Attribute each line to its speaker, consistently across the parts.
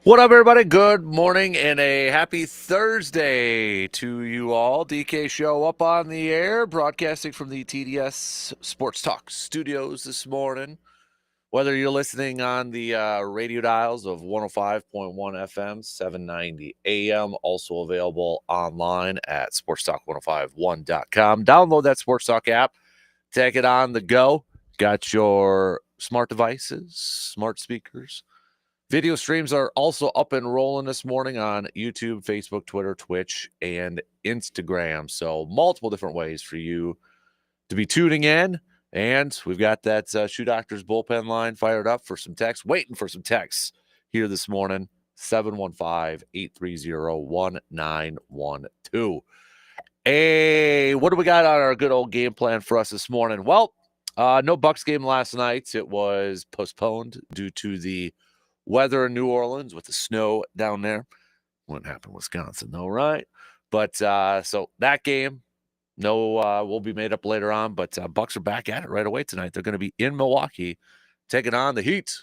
Speaker 1: What up, everybody? Good morning and a happy Thursday to you all. DK Show up on the air, broadcasting from the TDS Sports Talk studios this morning. Whether you're listening on the radio dials of 105.1 FM, 790 AM, also available online at sportstalk1051.com. Download that Sports Talk app, take it on the go. Got your smart devices, smart speakers. Video streams are also up and rolling this morning on YouTube, Facebook, Twitter, Twitch, and Instagram. So multiple different ways for you to be tuning in. And we've got that Shoe Doctors bullpen line fired up for some texts, waiting for some texts here this morning, 715-830-1912. Hey, what do we got on our good old game plan for us this morning? Well, no Bucks game last night. It was postponed due to the weather in New Orleans with the snow down there. Wouldn't happen in Wisconsin, though, right? But so that game, will be made up later on. But Bucks are back at it right away tonight. They're going to be in Milwaukee, taking on the Heat,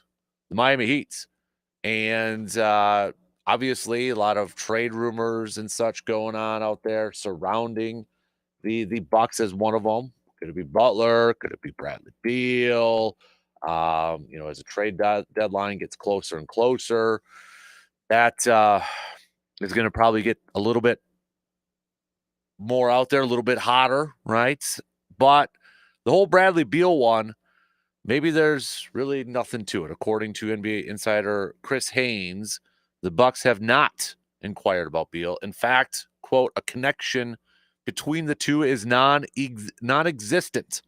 Speaker 1: the Miami Heat, and obviously a lot of trade rumors and such going on out there surrounding the Bucks as one of them. Could it be Butler? Could it be Bradley Beal? As the trade deadline gets closer and closer, that is going to probably get a little bit more out there, a little bit hotter, right? But the whole Bradley Beal one, maybe there's really nothing to it. According to NBA insider Chris Haynes, the Bucks have not inquired about Beal. In fact, quote, a connection between the two is non-existent.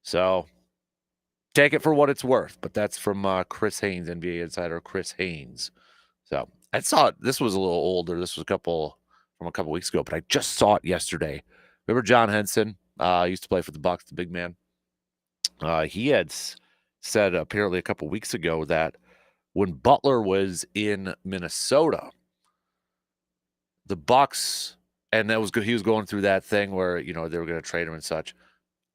Speaker 1: So take it for what it's worth, but that's from Chris Haynes, NBA insider Chris Haynes. So I saw it. This was a little older. This was from a couple weeks ago, but I just saw it yesterday. Remember John Henson? Used to play for the Bucks, the big man. He had said apparently a couple weeks ago that when Butler was in Minnesota, the Bucks, and that was good. He was going through that thing where they were going to trade him and such,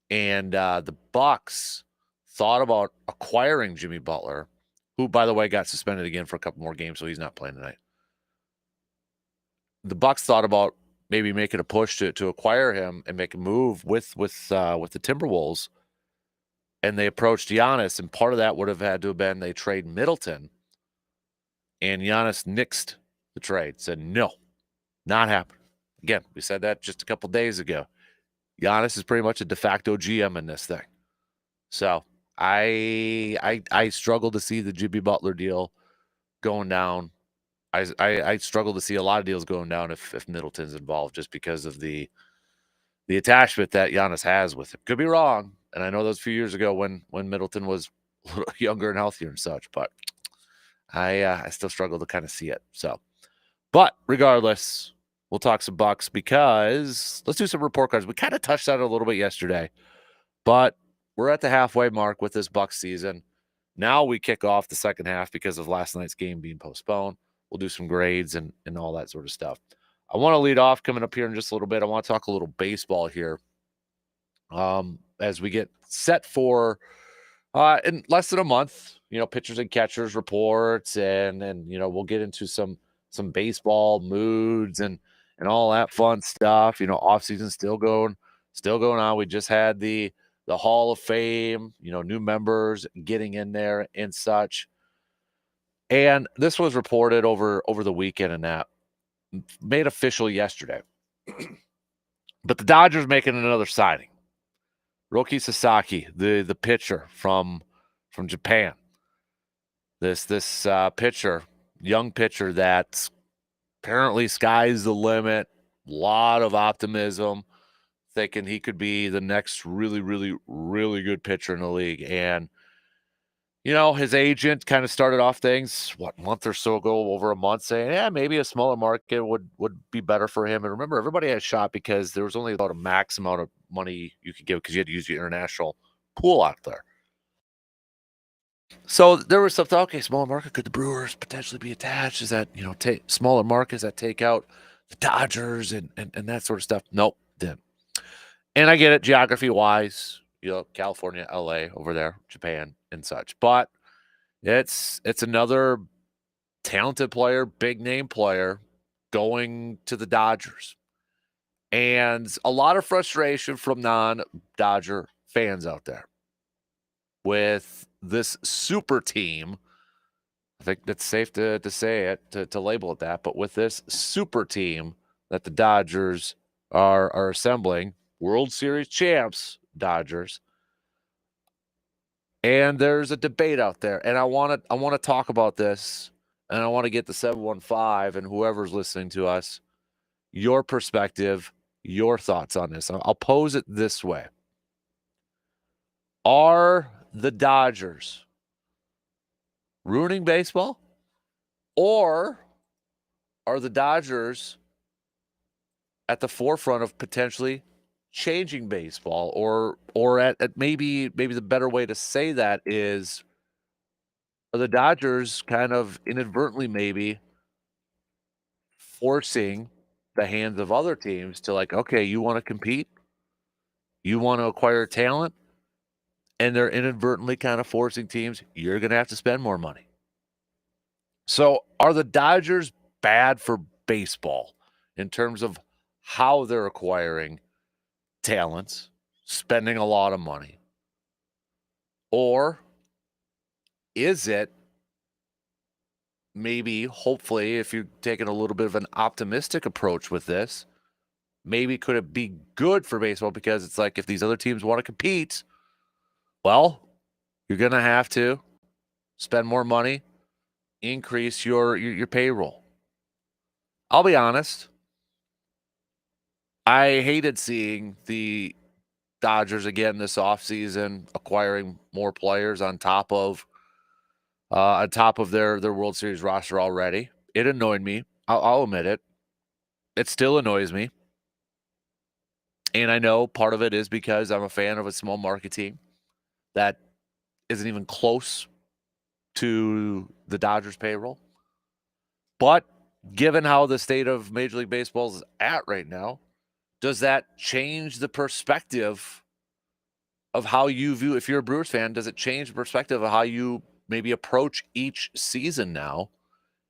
Speaker 1: and the Bucks thought about acquiring Jimmy Butler, who, by the way, got suspended again for a couple more games, so he's not playing tonight. The Bucks thought about maybe making a push to acquire him and make a move with the Timberwolves, and they approached Giannis, and part of that would have had to have been they trade Middleton, and Giannis nixed the trade, said no, not happening. Again, we said that just a couple days ago. Giannis is pretty much a de facto GM in this thing. So I struggle to see the Jimmy Butler deal going down. I struggle to see a lot of deals going down if Middleton's involved, just because of the attachment that Giannis has with him. Could be wrong, and I know that was a few years ago when Middleton was a little younger and healthier and such, but I still struggle to kind of see it. So, but regardless, we'll talk some Bucks because let's do some report cards. We kind of touched on it a little bit yesterday, but we're at the halfway mark with this Bucks season. Now we kick off the second half because of last night's game being postponed. We'll do some grades and all that sort of stuff. I want to lead off coming up here in just a little bit. I want to talk a little baseball here as we get set for in less than a month, pitchers and catchers reports, and we'll get into some baseball moods and all that fun stuff. Offseason still going on. We just had the Hall of Fame, new members getting in there and such. And this was reported over the weekend and that made official yesterday. But the Dodgers making another signing. Roki Sasaki, the pitcher from Japan. This pitcher, young pitcher that's apparently sky's the limit. A lot of optimism, thinking he could be the next really, really, really good pitcher in the league. And his agent kind of started off things, a month or so ago, over a month, saying, maybe a smaller market would be better for him. And remember, everybody had a shot because there was only about a max amount of money you could give because you had to use your international pool out there. So there was some thought, okay, smaller market, could the Brewers potentially be attached? Is that, smaller markets that take out the Dodgers and that sort of stuff? Nope, didn't. And I get it, geography-wise, California, LA over there, Japan and such. But it's another talented player, big name player going to the Dodgers. And a lot of frustration from non-Dodger fans out there with this super team. I think that's safe to say it, to label it that, but with this super team that the Dodgers are assembling, World Series champs, Dodgers. And there's a debate out there, and I want to talk about this, and I want to get the 715 and whoever's listening to us, your perspective, your thoughts on this. I'll pose it this way. Are the Dodgers ruining baseball, or are the Dodgers at the forefront of potentially changing baseball, or at maybe the better way to say that is, are the Dodgers kind of inadvertently maybe forcing the hands of other teams to, like, okay, you want to compete, you want to acquire talent, and they're inadvertently kind of forcing teams, you're going to have to spend more money. So are the Dodgers bad for baseball in terms of how they're acquiring talents, spending a lot of money? Or is it maybe, hopefully, if you're taking a little bit of an optimistic approach with this, maybe could it be good for baseball? Because it's like, if these other teams want to compete, well, you're going to have to spend more money, increase your payroll. I'll be honest, I hated seeing the Dodgers again this offseason acquiring more players on top of their World Series roster already. It annoyed me. I'll admit it. It still annoys me. And I know part of it is because I'm a fan of a small market team that isn't even close to the Dodgers payroll. But given how the state of Major League Baseball is at right now, does that change the perspective of how you view, if you're a Brewers fan, does it change the perspective of how you maybe approach each season now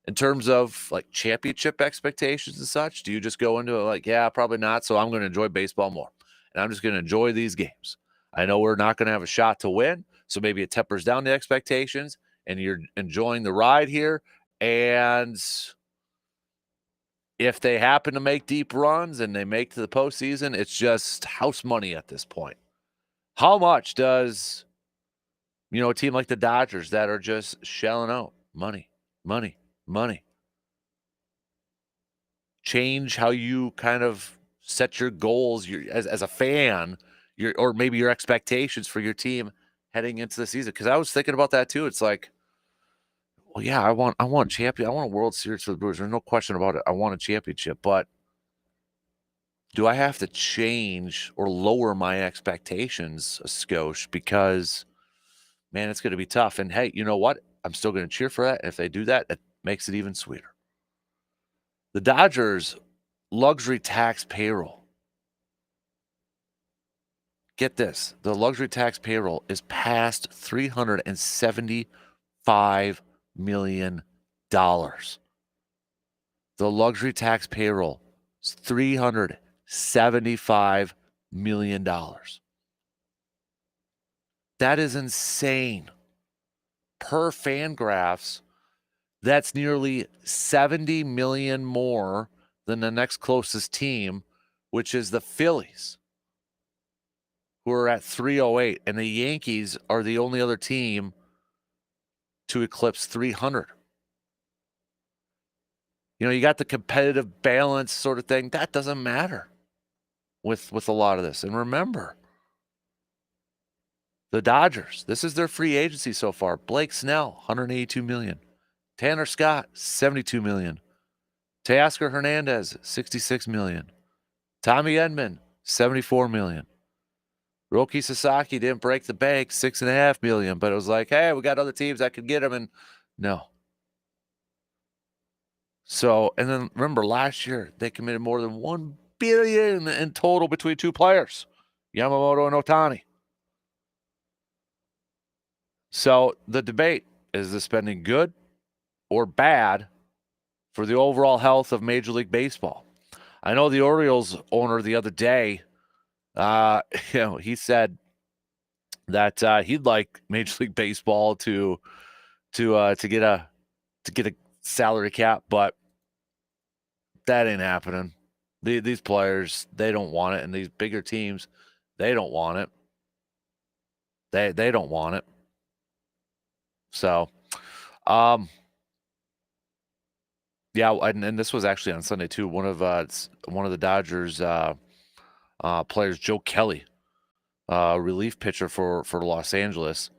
Speaker 1: in terms of like championship expectations and such? Do you just go into it like, yeah, probably not, so I'm going to enjoy baseball more, and I'm just going to enjoy these games? I know we're not going to have a shot to win, so maybe it tempers down the expectations, and you're enjoying the ride here. And if they happen to make deep runs and they make to the postseason, it's just house money at this point. How much does, a team like the Dodgers that are just shelling out money, change how you kind of set your goals, as a fan, or maybe your expectations for your team heading into the season? Because I was thinking about that too. It's like, well, yeah, I want champion. I want a World Series for the Brewers. There's no question about it. I want a championship, but do I have to change or lower my expectations a skosh? Because, man, it's going to be tough. And hey, you know what? I'm still going to cheer for that. And if they do that, it makes it even sweeter. The Dodgers luxury tax payroll. Get this. The luxury tax payroll is past $375 million. The luxury tax payroll is $375 million. That is insane. Per Fangraphs, that's nearly 70 million more than the next closest team, which is the Phillies, who are at 308, and the Yankees are the only other team to eclipse 300. You got the competitive balance sort of thing. That doesn't matter with a lot of this. And remember, the Dodgers, this is their free agency so far. Blake Snell, $182 million. Tanner Scott, $72 million. Teoscar Hernandez, $66 million. Tommy Edman, $74 million. Roki Sasaki didn't break the bank, $6.5 million, but it was like, hey, we got other teams that could get him, and no. So, and then remember, last year they committed more than $1 billion in total between two players, Yamamoto and Ohtani. So the debate, is the spending good or bad for the overall health of Major League Baseball. I know the Orioles owner the other day, he said that he'd like Major League Baseball to get a salary cap, but that ain't happening. These players, they don't want it, and these bigger teams, they don't want it. They don't want it. So, yeah, and this was actually on Sunday too. One of the Dodgers players, Joe Kelly, relief pitcher for Los Angeles,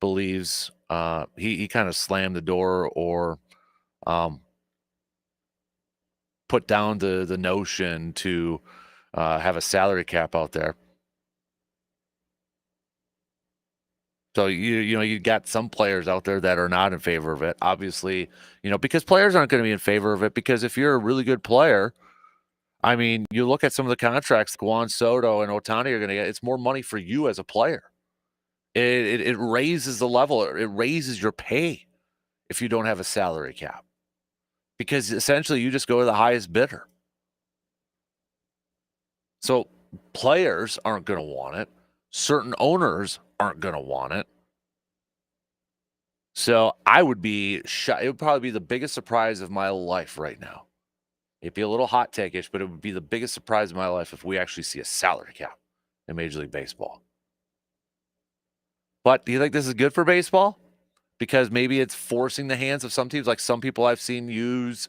Speaker 1: believes he kind of slammed the door or put down the notion to have a salary cap out there. So you got some players out there that are not in favor of it. Obviously, because players aren't going to be in favor of it, because if you're a really good player, I mean, you look at some of the contracts Juan Soto and Ohtani are going to get, it's more money for you as a player. It raises the level, it raises your pay if you don't have a salary cap. Because essentially you just go to the highest bidder. So players aren't going to want it. Certain owners aren't going to want it. So I would be shocked. It would probably be the biggest surprise of my life right now. It'd be a little hot take-ish, but it would be the biggest surprise of my life if we actually see a salary cap in Major League Baseball. But do you think this is good for baseball? Because maybe it's forcing the hands of some teams, like some people I've seen use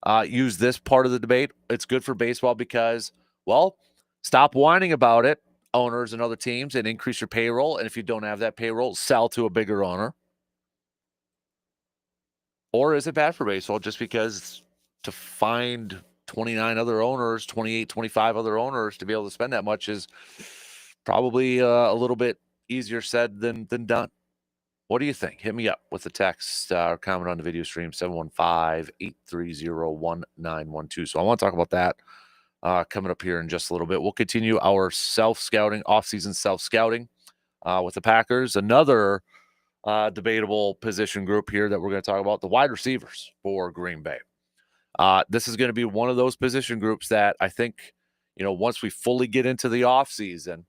Speaker 1: this part of the debate. It's good for baseball because, well, stop whining about it, owners and other teams, and increase your payroll. And if you don't have that payroll, sell to a bigger owner. Or is it bad for baseball just because to find 29 other owners, 28, 25 other owners to be able to spend that much is probably a little bit easier said than done. What do you think? Hit me up with a text or comment on the video stream, 715-830-1912. So I want to talk about that coming up here in just a little bit. We'll continue our self-scouting, off-season self-scouting with the Packers. Another debatable position group here that we're going to talk about, the wide receivers for Green Bay. This is going to be one of those position groups that I think, once we fully get into the offseason,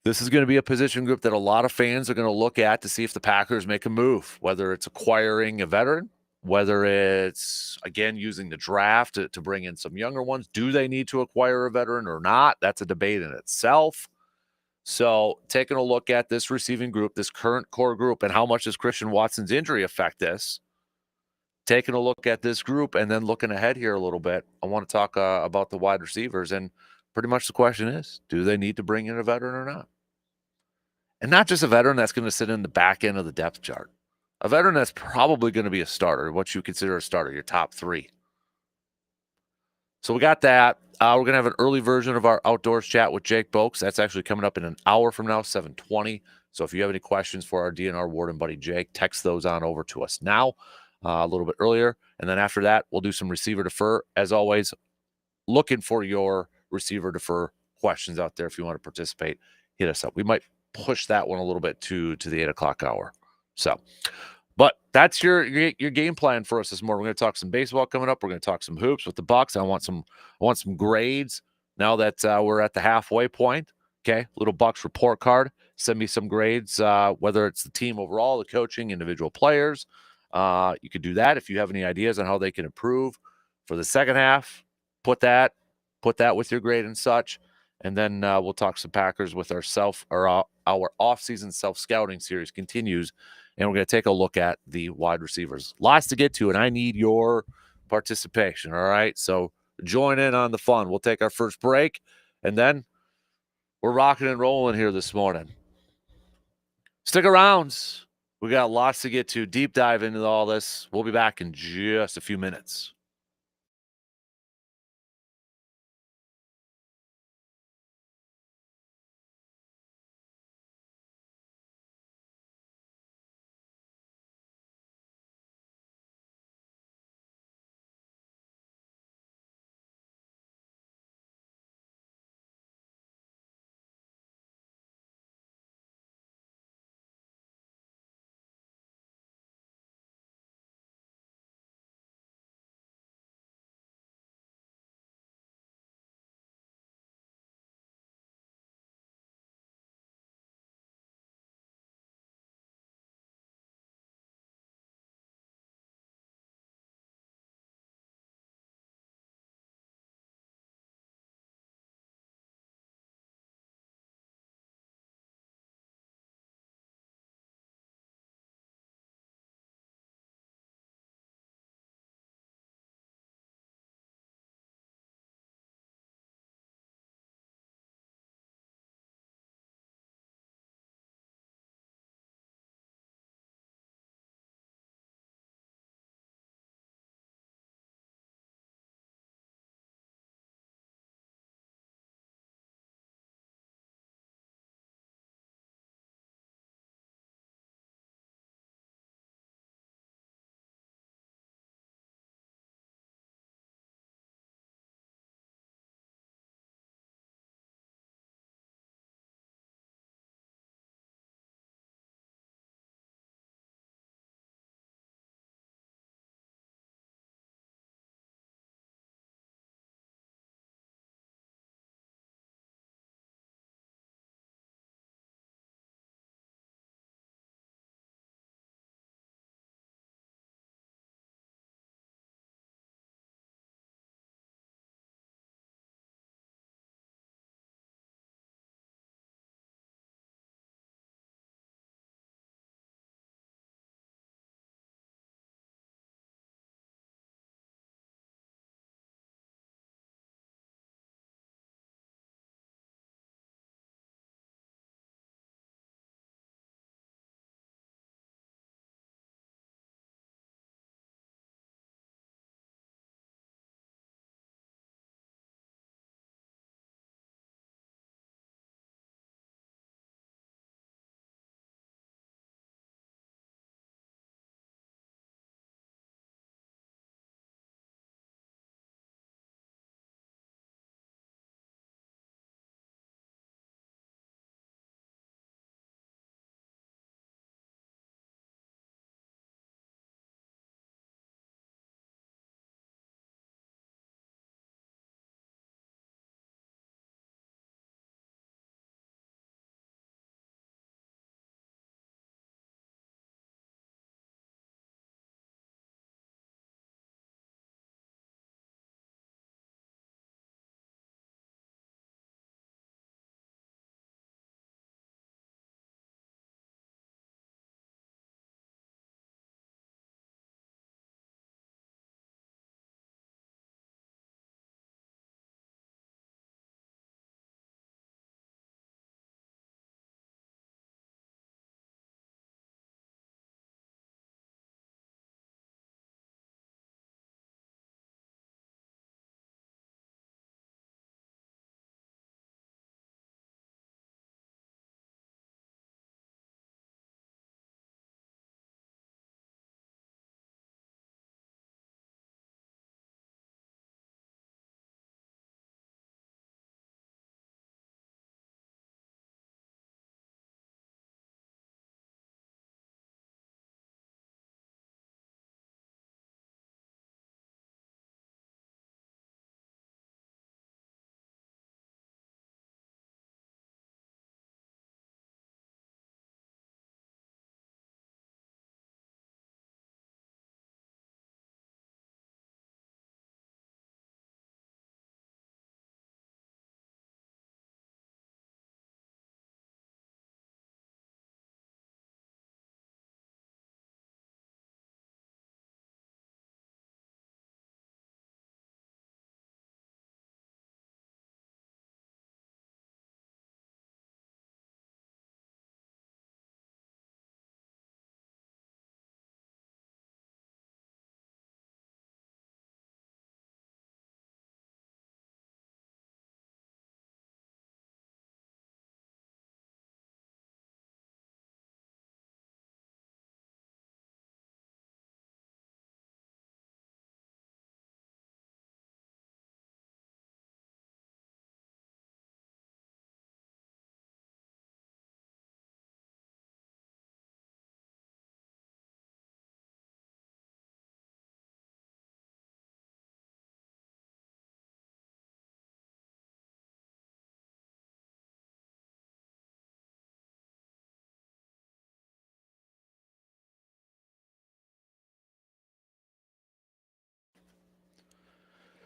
Speaker 1: this is going to be a position group that a lot of fans are going to look at to see if the Packers make a move, whether it's acquiring a veteran, whether it's, again, using the draft to bring in some younger ones. Do they need to acquire a veteran or not? That's a debate in itself. So taking a look at this receiving group, this current core group, and how much does Christian Watson's injury affect this? Taking a look at this group and then looking ahead here a little bit, I want to talk about the wide receivers. And pretty much the question is, do they need to bring in a veteran or not? And not just a veteran that's going to sit in the back end of the depth chart. A veteran that's probably going to be a starter, what you consider a starter, your top three. So we got that. We're going to have an early version of our outdoors chat with Jake Boakes. That's actually coming up in an hour from now, 7:20. So if you have any questions for our DNR warden buddy Jake, text those on over to us now, a little bit earlier. And then after that, we'll do some receiver defer. As always, looking for your receiver defer questions out there. If you want to participate, hit us up. We might push that one a little bit to the 8 o'clock hour. So, but that's your game plan for us this morning. We're going to talk some baseball coming up. We're going to talk some hoops with the Bucks. I want some grades now that we're at the halfway point. Okay, little Bucks report card. Send me some grades, whether it's the team overall, the coaching, individual players. You could do that if you have any ideas on how they can improve for the second half. Put that with your grade and such. And then we'll talk some Packers with our off-season self-scouting series continues. And we're going to take a look at the wide receivers. Lots to get to, and I need your participation, all right? So join in on the fun. We'll take our first break, and then we're rocking and rolling here this morning. Stick around. We got lots to get to. Deep dive into all this. We'll be back in just a few minutes.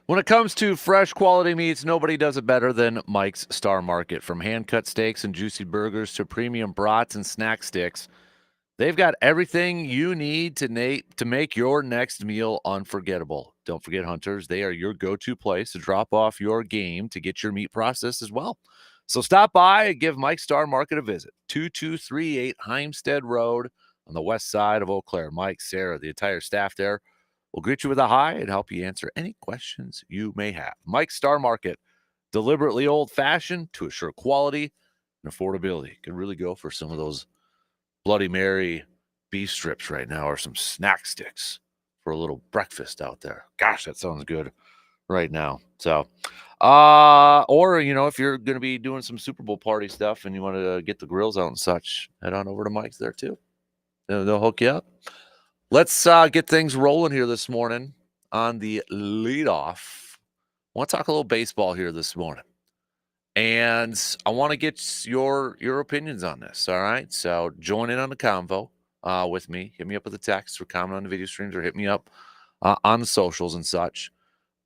Speaker 1: When it comes to fresh quality meats, nobody does it better than Mike's Star Market. From hand-cut steaks and juicy burgers to premium brats and snack sticks, they've got everything you need to make your next meal unforgettable. Don't forget, hunters, they are your go-to place to drop off your game to get your meat processed as well. So stop by and give Mike Star Market a visit. 2238 Heimstead Road on the west side of Eau Claire. Mike, Sarah, the entire staff there will greet you with a hi and help you answer any questions you may have. Mike Star Market, deliberately old-fashioned to assure quality and affordability. Can really go for some of those Bloody Mary beef strips right now or some snack sticks for a little breakfast out there. Gosh, that sounds good right now. So, or, if you're going to be doing some Super Bowl party stuff and you want to get the grills out and such, head on over to Mike's there too. They'll hook you up. Let's get things rolling here this morning on the leadoff. I want to talk a little baseball here this morning. And I want to get your opinions on this. All right. So join in on the convo with me. Hit me up with a text or comment on the video streams or hit me up on the socials and such.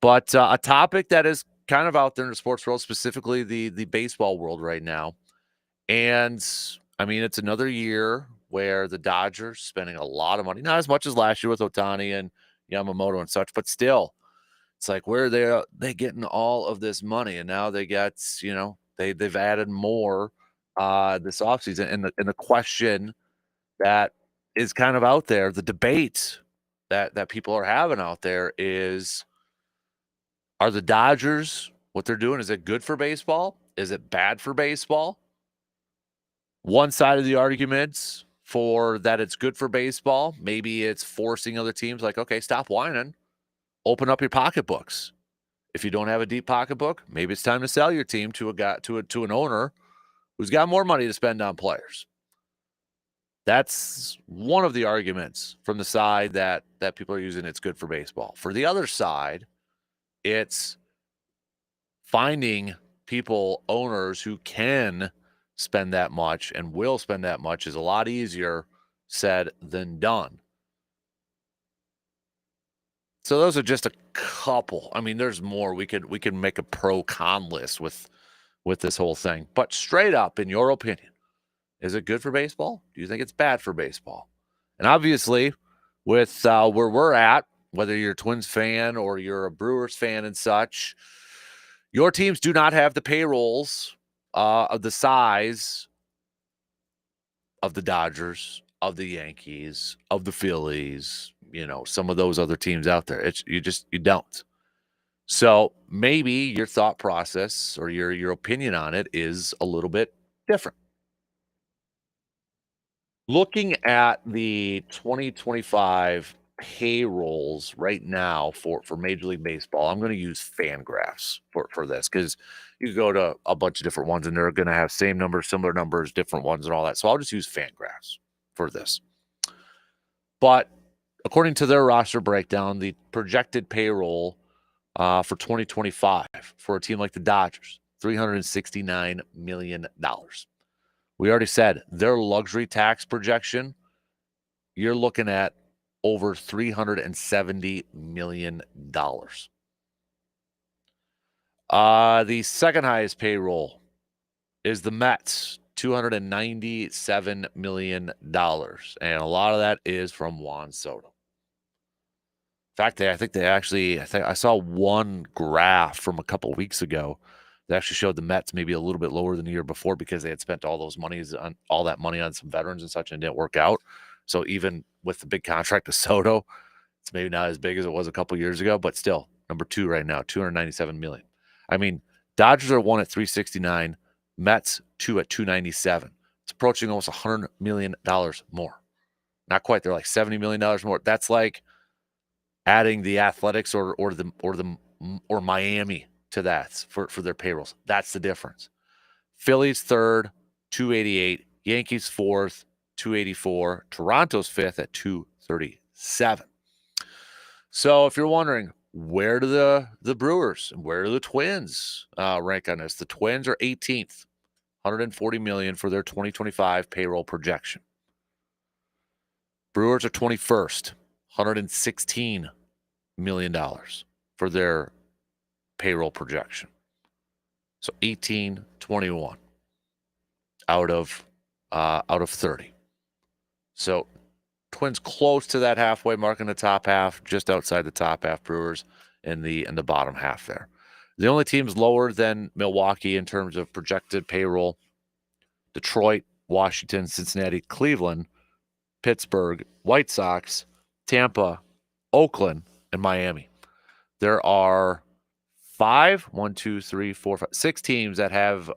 Speaker 1: But a topic that is kind of out there in the sports world, specifically the baseball world right now. And I mean, it's another year where the Dodgers spending a lot of money, not as much as last year with Ohtani and Yamamoto and such, but still it's like, where are they getting all of this money? And now they got, they've added more this offseason. And the question that is kind of out there, the debate that people are having out there is, are the Dodgers, what they're doing, is it good for baseball? Is it bad for baseball? One side of the arguments for that it's good for baseball, maybe it's forcing other teams like, okay, stop whining, open up your pocketbooks. If you don't have a deep pocketbook, maybe it's time to sell your team to an owner who's got more money to spend on players. That's one of the arguments from the side that people are using. It's good for baseball. For the other side, it's finding people, owners who can spend that much and will spend that much is a lot easier said than done. So those are just a couple. I mean, there's more. We could make a pro con list with this whole thing. But straight up, in your opinion, is it good for baseball? Do you think it's bad for baseball? And obviously, with where we're at, whether you're a Twins fan or you're a Brewers fan and such, your teams do not have the payrolls of the size of the Dodgers, of the Yankees, of the Phillies, some of those other teams out there. You don't. So maybe your thought process or your opinion on it is a little bit different. Looking at the 2025 payrolls right now for Major League Baseball, I'm going to use Fangraphs for this because you go to a bunch of different ones and they're going to have same numbers, similar numbers, different ones, and all that. So I'll just use Fangraphs for this. But according to their roster breakdown, the projected payroll for 2025 for a team like the Dodgers, $369 million. We already said their luxury tax projection, you're looking at over $370 million. The second highest payroll is the Mets, $297 million. And a lot of that is from Juan Soto. In fact, I saw one graph from a couple weeks ago that actually showed the Mets maybe a little bit lower than the year before because they had spent all that money on some veterans and such and it didn't work out. So even with the big contract of Soto, it's maybe not as big as it was a couple years ago, but still number two right now, $297 million. I mean, Dodgers are one at 369, Mets two at 297. It's approaching almost $100 million more. Not quite. They're like $70 million more. That's like adding the Athletics or Miami to that for their payrolls. That's the difference. Phillies third, 288. Yankees fourth, 284. Toronto's fifth at 237. So if you're wondering, where do the Brewers and where do the Twins rank on this? The Twins are 18th, $140 million for their 2025 payroll projection. Brewers are 21st, $116 million for their payroll projection. So 18, 21 out of 30. So Twins close to that halfway mark in the top half, just outside the top half. Brewers in the bottom half there. The only teams lower than Milwaukee in terms of projected payroll: Detroit, Washington, Cincinnati, Cleveland, Pittsburgh, White Sox, Tampa, Oakland, and Miami. There are 6 teams that have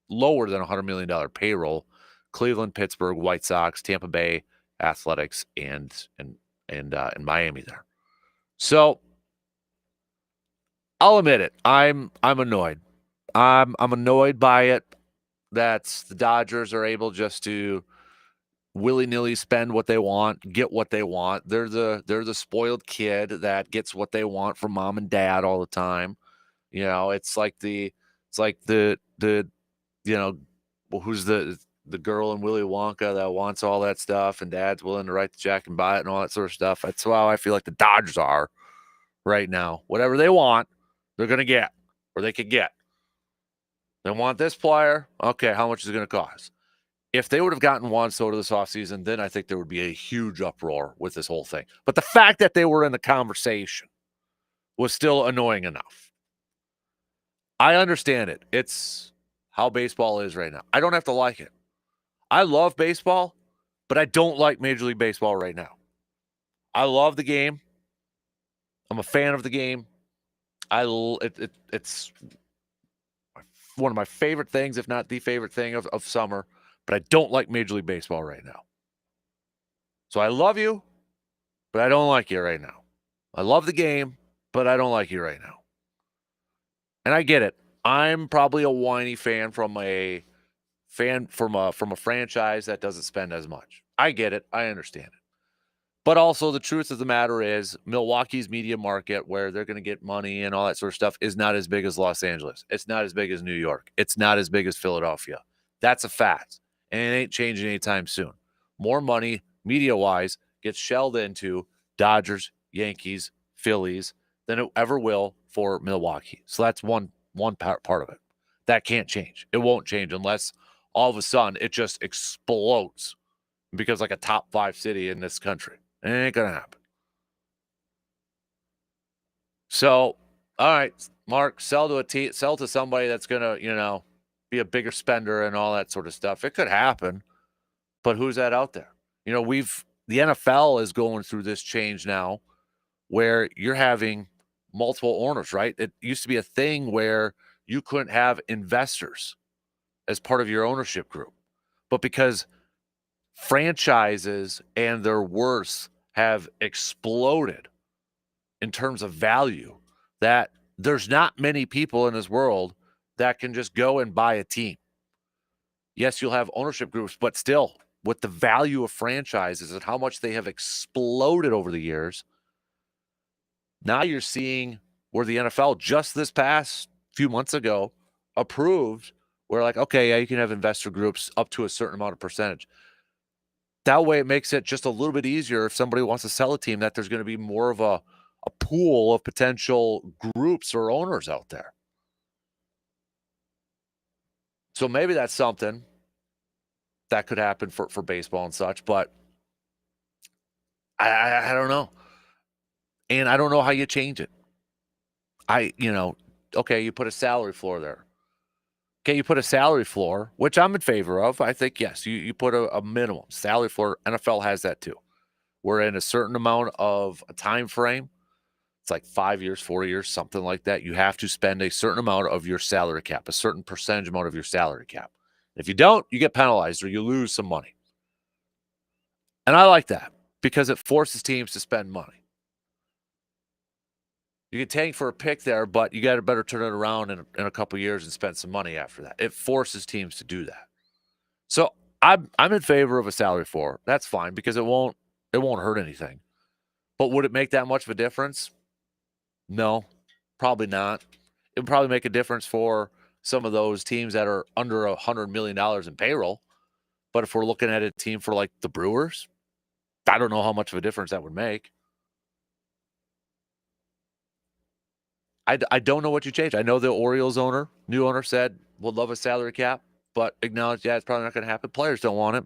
Speaker 1: lower than $100 million payroll: Cleveland, Pittsburgh, White Sox, Tampa Bay, Athletics, and Miami there. So I'll admit it. I'm annoyed. I'm annoyed by it that the Dodgers are able just to willy-nilly spend what they want, get what they want. They're the spoiled kid that gets what they want from mom and dad all the time. You know, it's like the you know, well, who's the girl in Willy Wonka that wants all that stuff and dad's willing to write the check and buy it and all that sort of stuff. That's how I feel like the Dodgers are right now. Whatever they want, they're going to get, or they could get. They want this player. Okay, how much is it going to cost? If they would have gotten Juan Soto this offseason, then I think there would be a huge uproar with this whole thing. But the fact that they were in the conversation was still annoying enough. I understand it. It's how baseball is right now. I don't have to like it. I love baseball, but I don't like Major League Baseball right now. I love the game. I'm a fan of the game. It's one of my favorite things, if not the favorite thing of summer, but I don't like Major League Baseball right now. So I love you, but I don't like you right now. I love the game, but I don't like you right now. And I get it. I'm probably a whiny fan from a franchise that doesn't spend as much. I get it. I understand it. But also the truth of the matter is Milwaukee's media market, where they're going to get money and all that sort of stuff, is not as big as Los Angeles. It's not as big as New York. It's not as big as Philadelphia. That's a fact. And it ain't changing anytime soon. More money, media-wise, gets shelled into Dodgers, Yankees, Phillies than it ever will for Milwaukee. So that's one part of it. That can't change. It won't change unless all of a sudden it just explodes because like a top 5 city in this country. It ain't going to happen. So, all right, Mark, sell to somebody that's going to, be a bigger spender and all that sort of stuff. It could happen, but who's that out there? The NFL is going through this change now where you're having multiple owners, right? It used to be a thing where you couldn't have investors as part of your ownership group. But because franchises and their worths have exploded in terms of value, that there's not many people in this world that can just go and buy a team. Yes, you'll have ownership groups, but still, with the value of franchises and how much they have exploded over the years, now you're seeing where the NFL just this past few months ago approved, where like, okay, yeah, you can have investor groups up to a certain amount of percentage. That way it makes it just a little bit easier if somebody wants to sell a team, that there's going to be more of a pool of potential groups or owners out there. So maybe that's something that could happen for baseball and such, but I don't know. And I don't know how you change it. Okay, you put a salary floor there. Okay, you put a salary floor, which I'm in favor of. I think, yes, you put a minimum salary floor. NFL has that too. We're in a certain amount of a time frame. It's like 5 years, 4 years, something like that. You have to spend a certain amount of your salary cap, a certain percentage amount of your salary cap. If you don't, you get penalized or you lose some money. And I like that because it forces teams to spend money. You can tank for a pick there, but you got to better turn it around in a couple years and spend some money after that. It forces teams to do that. So I'm in favor of a salary floor. That's fine because it won't hurt anything. But would it make that much of a difference? No, probably not. It would probably make a difference for some of those teams that are under $100 million in payroll. But if we're looking at a team for like the Brewers, I don't know how much of a difference that would make. I don't know what you change. I know the Orioles new owner said, "Would love a salary cap," but acknowledge, yeah, it's probably not gonna happen. Players don't want it.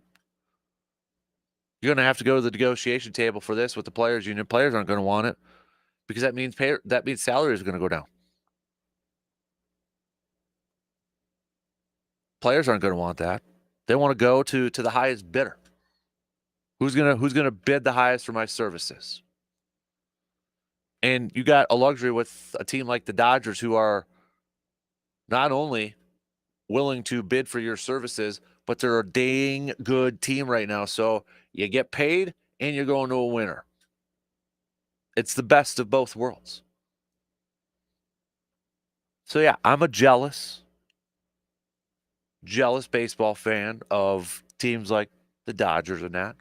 Speaker 1: You're gonna have to go to the negotiation table for this with the players union. Players aren't gonna want it because that means salaries are gonna go down. Players aren't gonna want that. They wanna go to the highest bidder. Who's gonna bid the highest for my services? And you got a luxury with a team like the Dodgers who are not only willing to bid for your services, but they're a dang good team right now. So you get paid and you're going to a winner. It's the best of both worlds. So yeah, I'm a jealous baseball fan of teams like the Dodgers and that.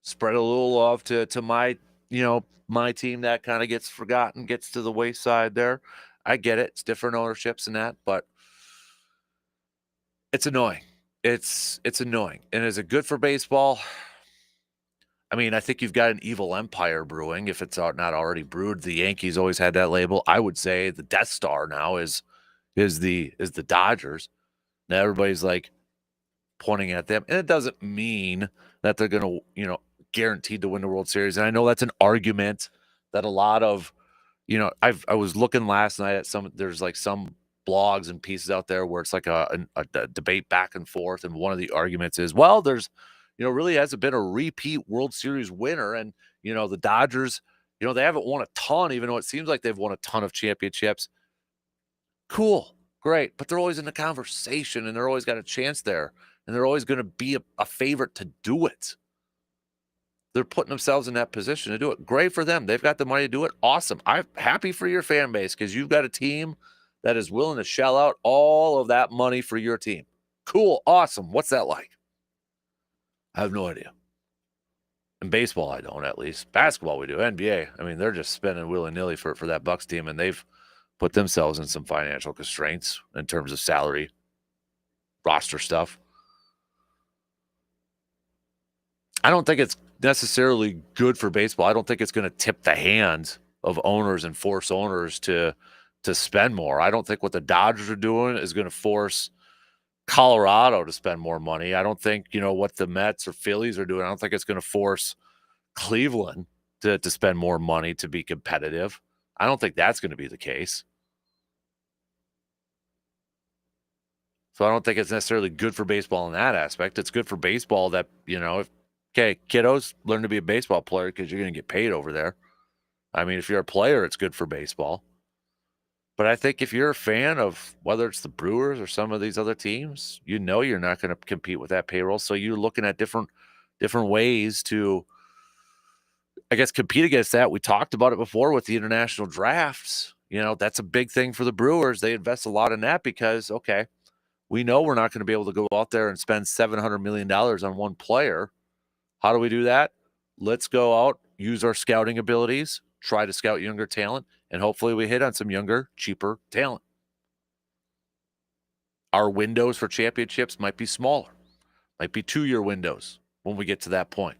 Speaker 1: Spread a little love to my, my team that kind of gets forgotten, gets to the wayside there. I get it. It's different ownerships and that, but it's annoying. It's annoying. And is it good for baseball? I mean, I think you've got an evil empire brewing if it's not already brewed. The Yankees always had that label. I would say the Death Star now is the Dodgers. Now everybody's like pointing at them. And it doesn't mean that they're going to, guaranteed to win the World Series. And I know that's an argument that a lot of, I was looking last night at there's like some blogs and pieces out there where it's like a debate back and forth. And one of the arguments is, well, there's, really hasn't been a repeat World Series winner. And, the Dodgers, they haven't won a ton, even though it seems like they've won a ton of championships. Cool. Great. But they're always in the conversation and they're always got a chance there. And they're always going to be a favorite to do it. They're putting themselves in that position to do it. Great for them. They've got the money to do it. Awesome. I'm happy for your fan base because you've got a team that is willing to shell out all of that money for your team. Cool. Awesome. What's that like? I have no idea. In baseball, I don't, at least. Basketball, we do. NBA, I mean, they're just spending willy-nilly for that Bucks team, and they've put themselves in some financial constraints in terms of salary, roster stuff. I don't think it's necessarily good for baseball. I don't think it's going to tip the hands of owners and force owners to spend more. I don't think what the Dodgers are doing is going to force Colorado to spend more money. I don't think, what the Mets or Phillies are doing. I don't think it's going to force Cleveland to spend more money to be competitive. I don't think that's going to be the case. So I don't think it's necessarily good for baseball in that aspect. It's good for baseball that, okay, kiddos, learn to be a baseball player because you're going to get paid over there. I mean, if you're a player, it's good for baseball. But I think if you're a fan of whether it's the Brewers or some of these other teams, you're not going to compete with that payroll. So you're looking at different ways to, I guess, compete against that. We talked about it before with the international drafts. That's a big thing for the Brewers. They invest a lot in that because, okay, we know we're not going to be able to go out there and spend $700 million on one player. How do we do that? Let's go out, use our scouting abilities, try to scout younger talent, and hopefully we hit on some younger, cheaper talent. Our windows for championships might be smaller, might be 2-year windows when we get to that point.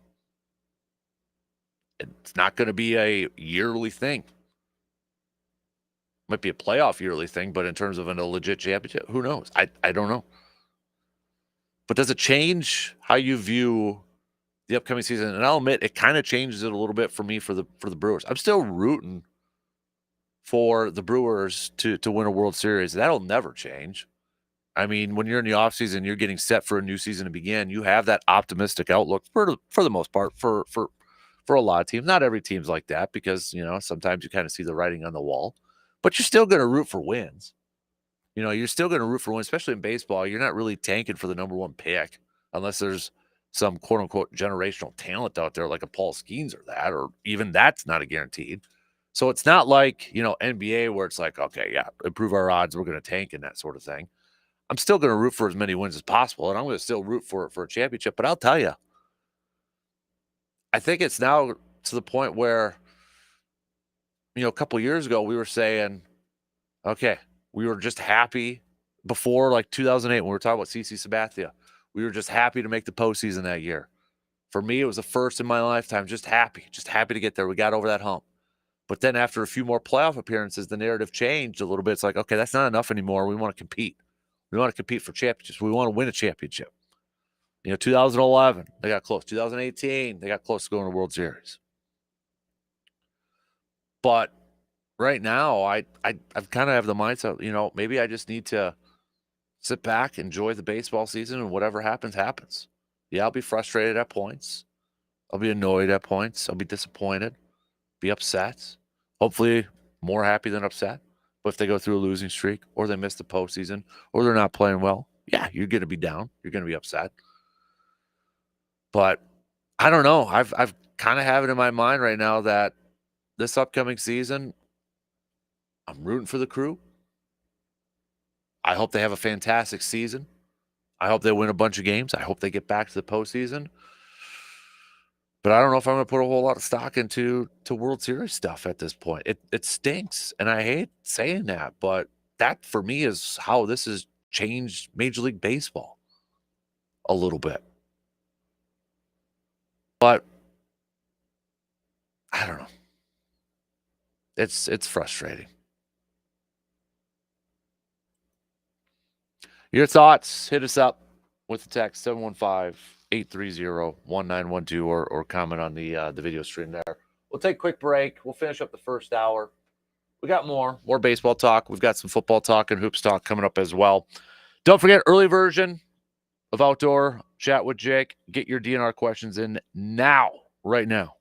Speaker 1: It's not going to be a yearly thing. Might be a playoff yearly thing, but in terms of a legit championship, who knows? I don't know. But does it change how you view the upcoming season? And I'll admit it kind of changes it a little bit for me for the Brewers. I'm still rooting for the Brewers to win a World Series. That'll never change. I mean, when you're in the offseason, you're getting set for a new season to begin. You have that optimistic outlook for the most part for a lot of teams. Not every team's like that because, sometimes you kind of see the writing on the wall. But you're still going to root for wins. You're still going to root for wins, especially in baseball. You're not really tanking for the number one pick unless there's some quote unquote generational talent out there like a Paul Skeens or that, or even that's not a guaranteed. So it's not like, NBA where it's like, okay, yeah, improve our odds. We're going to tank and that sort of thing. I'm still going to root for as many wins as possible, and I'm going to still root for a championship. But I'll tell you, I think it's now to the point where, a couple years ago we were saying, okay, we were just happy before like 2008 when we were talking about CC Sabathia. We were just happy to make the postseason that year. For me, it was the first in my lifetime. Just happy to get there. We got over that hump. But then after a few more playoff appearances, the narrative changed a little bit. It's like, okay, that's not enough anymore. We want to compete. We want to compete for championships. We want to win a championship. 2011, they got close. 2018, they got close to going to the World Series. But right now, I've kind of have the mindset, maybe I just need to sit back, enjoy the baseball season, and whatever happens, happens. Yeah, I'll be frustrated at points. I'll be annoyed at points. I'll be disappointed, be upset. Hopefully, more happy than upset. But if they go through a losing streak, or they miss the postseason, or they're not playing well, yeah, you're going to be down. You're going to be upset. But I don't know. I've kind of have it in my mind right now that this upcoming season, I'm rooting for the Crew. I hope they have a fantastic season. I hope they win a bunch of games. I hope they get back to the postseason. But I don't know if I'm going to put a whole lot of stock into World Series stuff at this point. It stinks, and I hate saying that, but that for me is how this has changed Major League Baseball a little bit. But I don't know. It's frustrating. Your thoughts, hit us up with the text 715-830-1912 or comment on the video stream there. We'll take a quick break. We'll finish up the first hour. We got more baseball talk. We've got some football talk and hoops talk coming up as well. Don't forget, early version of Outdoor Chat with Jake. Get your DNR questions in now, right now.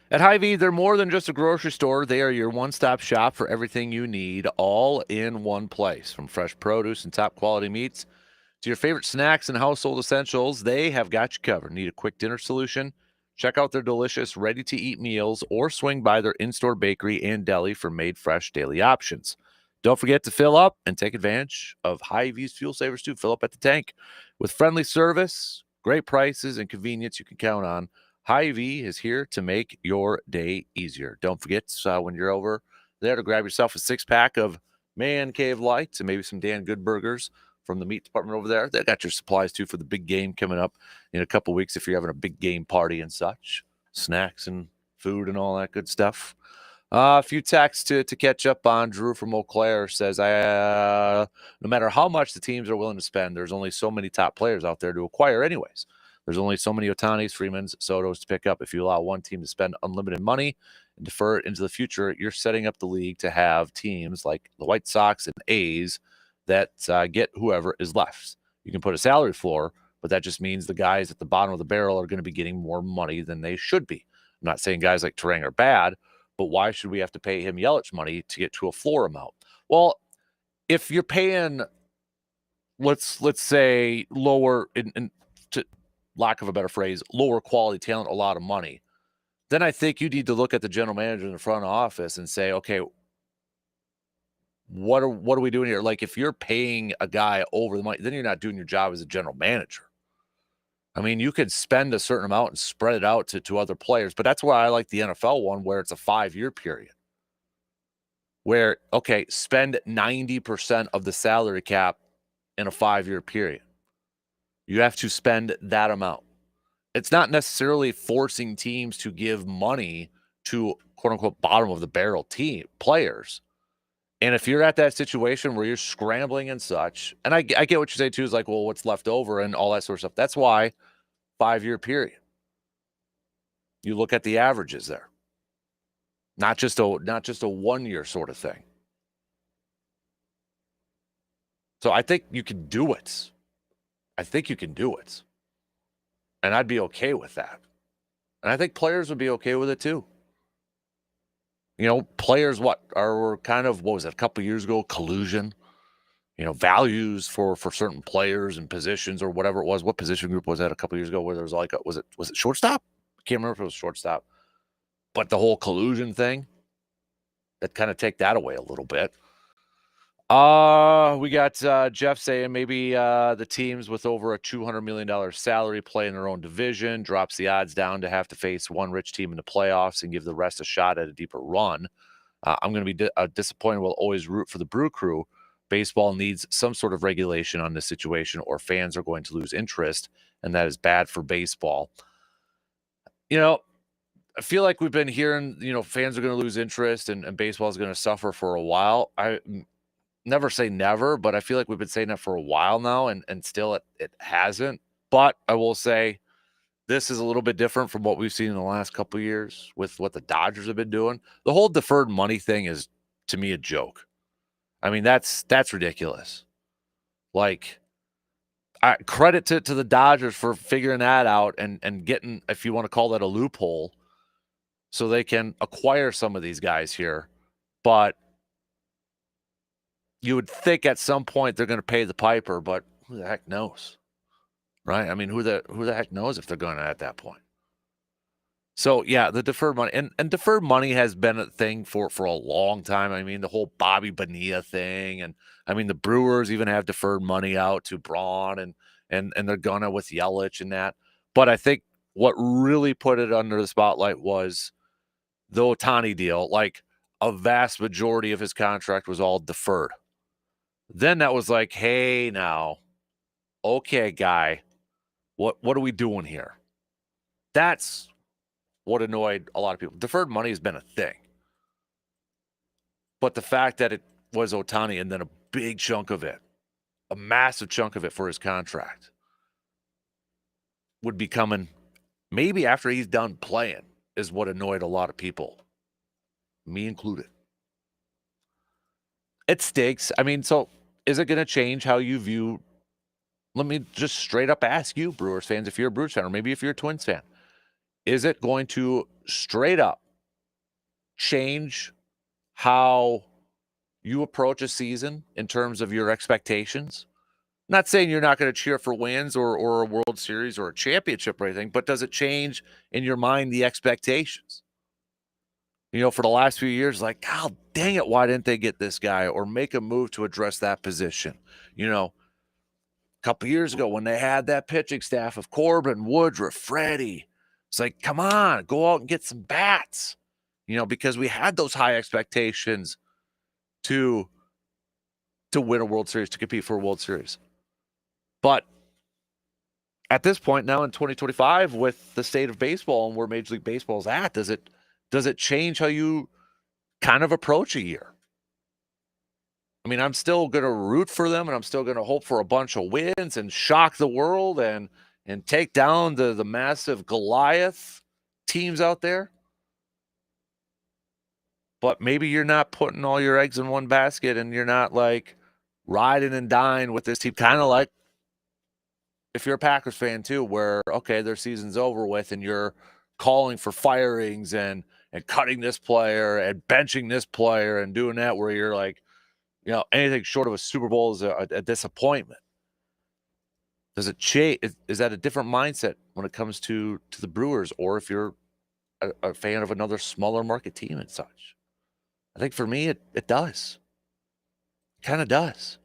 Speaker 1: At Hy-Vee, they're more than just a grocery store. They are your one-stop shop for everything you need, all in one place. From fresh produce and top-quality meats to your favorite snacks and household essentials, they have got you covered. Need a quick dinner solution? Check out their delicious, ready-to-eat meals or swing by their in-store bakery and deli for made fresh daily options. Don't forget to fill up and take advantage of Hy-Vee's fuel savers too. Fill up at the tank. With friendly service, great prices, and convenience you can count on, Hy-Vee is here to make your day easier. Don't forget when you're over there to grab yourself a six-pack of Man Cave Lights and maybe some Dan Good burgers from the meat department over there. They got your supplies too for the big game coming up in a couple weeks if you're having a big game party and such. Snacks and food and all that good stuff. A few texts to catch up on. Drew from Eau Claire says, no matter how much the teams are willing to spend, there's only so many top players out there to acquire anyways. There's only so many Otanis, Freemans, Sotos to pick up. If you allow one team to spend unlimited money and defer it into the future, you're setting up the league to have teams like the White Sox and A's that get whoever is left. You can put a salary floor, but that just means the guys at the bottom of the barrel are going to be getting more money than they should be. I'm not saying guys like Terang are bad, but why should we have to pay him Yelich money to get to a floor amount? Well, if you're paying, let's say lower, in to lack of a better phrase, lower quality talent a lot of money, then I think you need to look at the general manager in the front office and say, okay, what are we doing here? Like, if you're paying a guy over the money, then you're not doing your job as a general manager. I mean, you could spend a certain amount and spread it out to other players, but that's why I like the NFL one where it's a 5-year period. Where, okay, spend 90% of the salary cap in a 5-year period. You have to spend that amount. It's not necessarily forcing teams to give money to quote unquote bottom of the barrel team players. And if you're at that situation where you're scrambling and such, and I get what you say too, is like, well, what's left over and all that sort of stuff. That's why 5-year period. You look at the averages there. Not just a 1-year sort of thing. So I think you can do it. I think you can do it. And I'd be okay with that. And I think players would be okay with it too. You know, players were kind of, what was it, a couple years ago, collusion, values for certain players and positions or whatever it was. What position group was that a couple years ago where there was like, was it shortstop? I can't remember if it was shortstop. But the whole collusion thing, that kind of take that away a little bit. We got Jeff saying maybe the teams with over a $200 million salary play in their own division, drops the odds down to have to face one rich team in the playoffs and give the rest a shot at a deeper run. I'm going to be disappointed. We'll always root for the Brew Crew. Baseball needs some sort of regulation on this situation or fans are going to lose interest, and that is bad for baseball. I feel like we've been hearing, fans are going to lose interest and baseball is going to suffer for a while. I never say never, but I feel like we've been saying that for a while now, and still it hasn't. But I will say this is a little bit different from what we've seen in the last couple of years with what the Dodgers have been doing. The whole deferred money thing is, to me, a joke. I mean, that's ridiculous. Like, credit to the Dodgers for figuring that out and getting, if you want to call that a loophole, so they can acquire some of these guys here. But you would think at some point they're going to pay the piper, but who the heck knows, right? I mean, who the heck knows if they're going to at that point? So yeah, the deferred money and deferred money has been a thing for a long time. I mean, the whole Bobby Bonilla thing, and I mean the Brewers even have deferred money out to Braun and they're gonna with Yelich and that. But I think what really put it under the spotlight was the Ohtani deal. Like, a vast majority of his contract was all deferred. Then that was like, hey, now, okay, guy, what are we doing here? That's what annoyed a lot of people. Deferred money has been a thing. But the fact that it was Ohtani and then a big chunk of it, a massive chunk of it for his contract, would be coming maybe after he's done playing is what annoyed a lot of people, me included. It stinks. I mean, so is it going to change how you view? Let me just straight up ask you, Brewers fans, if you're a Brewers fan, or maybe if you're a Twins fan, is it going to straight up change how you approach a season in terms of your expectations? Not saying you're not going to cheer for wins or a World Series or a championship or anything, but does it change in your mind the expectations? For the last few years, like, God dang it, why didn't they get this guy or make a move to address that position? A couple years ago when they had that pitching staff of Corbin, Woodruff, Freddie, it's like, come on, go out and get some bats, because we had those high expectations to win a World Series, to compete for a World Series. But at this point now in 2025, with the state of baseball and where Major League Baseball is at, does it change how you kind of approach a year? I mean, I'm still going to root for them, and I'm still going to hope for a bunch of wins and shock the world and take down the massive Goliath teams out there. But maybe you're not putting all your eggs in one basket, and you're not like riding and dying with this team, kind of like if you're a Packers fan too, where, okay, their season's over with and you're calling for firings and cutting this player and benching this player and doing that, where you're like, anything short of a Super Bowl is a disappointment. Does it change? Is that a different mindset when it comes to the Brewers, or if you're a fan of another smaller market team and such? I think for me, it does. Kind of does.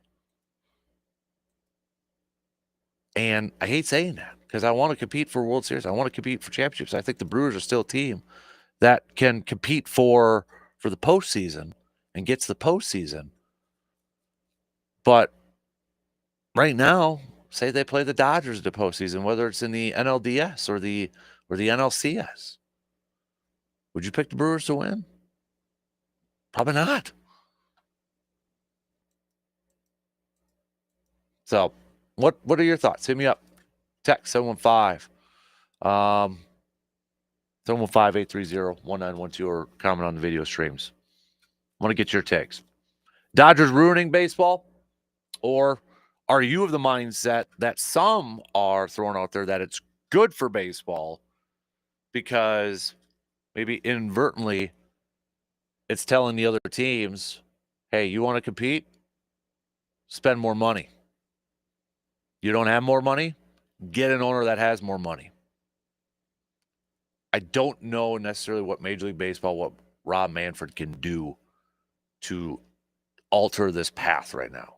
Speaker 1: And I hate saying that because I want to compete for World Series. I want to compete for championships. I think the Brewers are still a team that can compete for the postseason and gets the postseason. But right now, say they play the Dodgers in the postseason, whether it's in the NLDS or the NLCS, would you pick the Brewers to win? Probably not. So, what are your thoughts? Hit me up. Text 715. 715-830-1912 or comment on the video streams. I want to get your takes. Dodgers ruining baseball? Or are you of the mindset that some are throwing out there that it's good for baseball because maybe inadvertently it's telling the other teams, hey, you want to compete? Spend more money. You don't have more money? Get an owner that has more money. I don't know necessarily what Major League Baseball, what Rob Manfred can do to alter this path right now,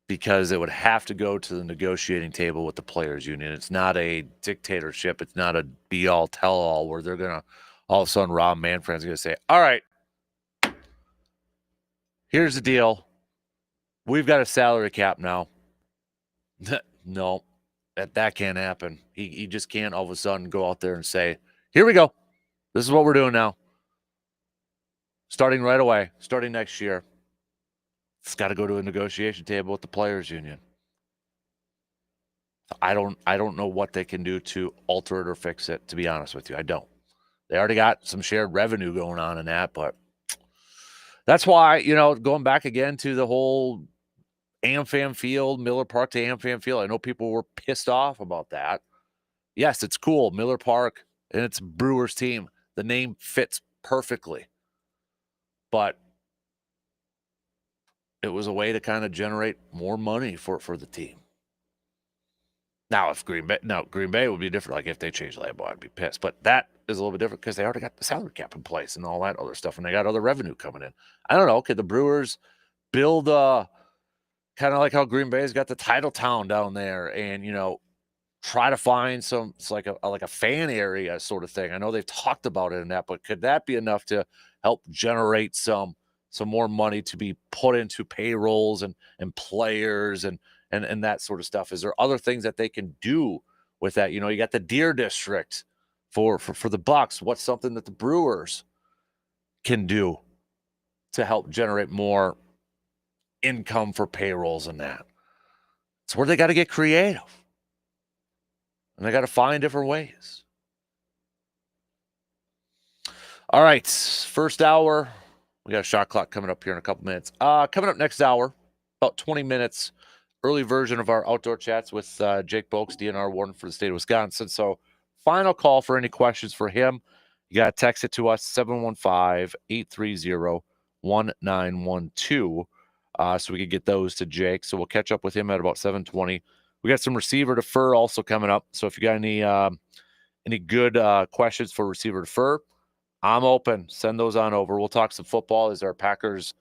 Speaker 1: because it would have to go to the negotiating table with the players union. It's not a dictatorship. It's not a be-all, tell-all where they're going to, all of a sudden, Rob Manfred's going to say, all right, here's the deal. We've got a salary cap now. No, that can't happen. He just can't all of a sudden go out there and say, here we go. This is what we're doing now. Starting right away, starting next year. It's got to go to a negotiation table with the players union. I don't know what they can do to alter it or fix it, to be honest with you. I don't. They already got some shared revenue going on in that, but that's why, going back again to the whole AmFam Field, Miller Park to AmFam Field. I know people were pissed off about that. Yes, it's cool. Miller Park, and it's Brewers team. The name fits perfectly. But it was a way to kind of generate more money for the team. Now, if Green Bay would be different. Like if they changed Lambeau, I'd be pissed. But that is a little bit different because they already got the salary cap in place and all that other stuff, and they got other revenue coming in. I don't know. Could the Brewers build kind of like how Green Bay's got the title town down there, and try to find some, it's like a fan area sort of thing. I know they've talked about it in that, but could that be enough to help generate some more money to be put into payrolls and players and that sort of stuff? Is there other things that they can do with that? You got the Deer District for the Bucks. What's something that the Brewers can do to help generate more income for payrolls and that? It's where they got to get creative. And they got to find different ways. All right, first hour. We got a shot clock coming up here in a couple minutes. Coming up next hour, about 20 minutes, early version of our outdoor chats with Jake Bolks, DNR warden for the state of Wisconsin. So final call for any questions for him. You got to text it to us, 715-830-1912, so we could get those to Jake. So we'll catch up with him at about 7:20. We got some receiver defer also coming up. So if you got any good questions for receiver defer, I'm open. Send those on over. We'll talk some football as our Packers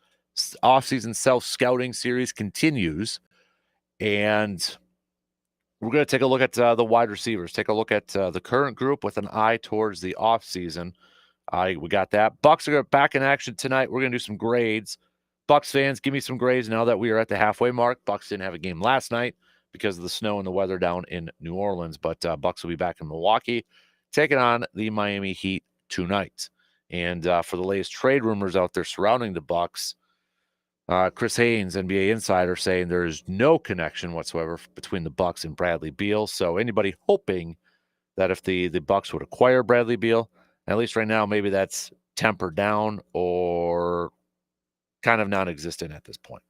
Speaker 1: offseason self-scouting series continues. And we're going to take a look at the wide receivers, take a look at the current group with an eye towards the offseason. We got that. Bucks are back in action tonight. We're going to do some grades. Bucks fans, give me some grades now that we are at the halfway mark. Bucks didn't have a game last night because of the snow and the weather down in New Orleans, but Bucks will be back in Milwaukee taking on the Miami Heat tonight. And for the latest trade rumors out there surrounding the Bucks, Chris Haynes, NBA insider, saying there is no connection whatsoever between the Bucks and Bradley Beal. So anybody hoping that if the Bucks would acquire Bradley Beal, at least right now, maybe that's tempered down or kind of non-existent at this point.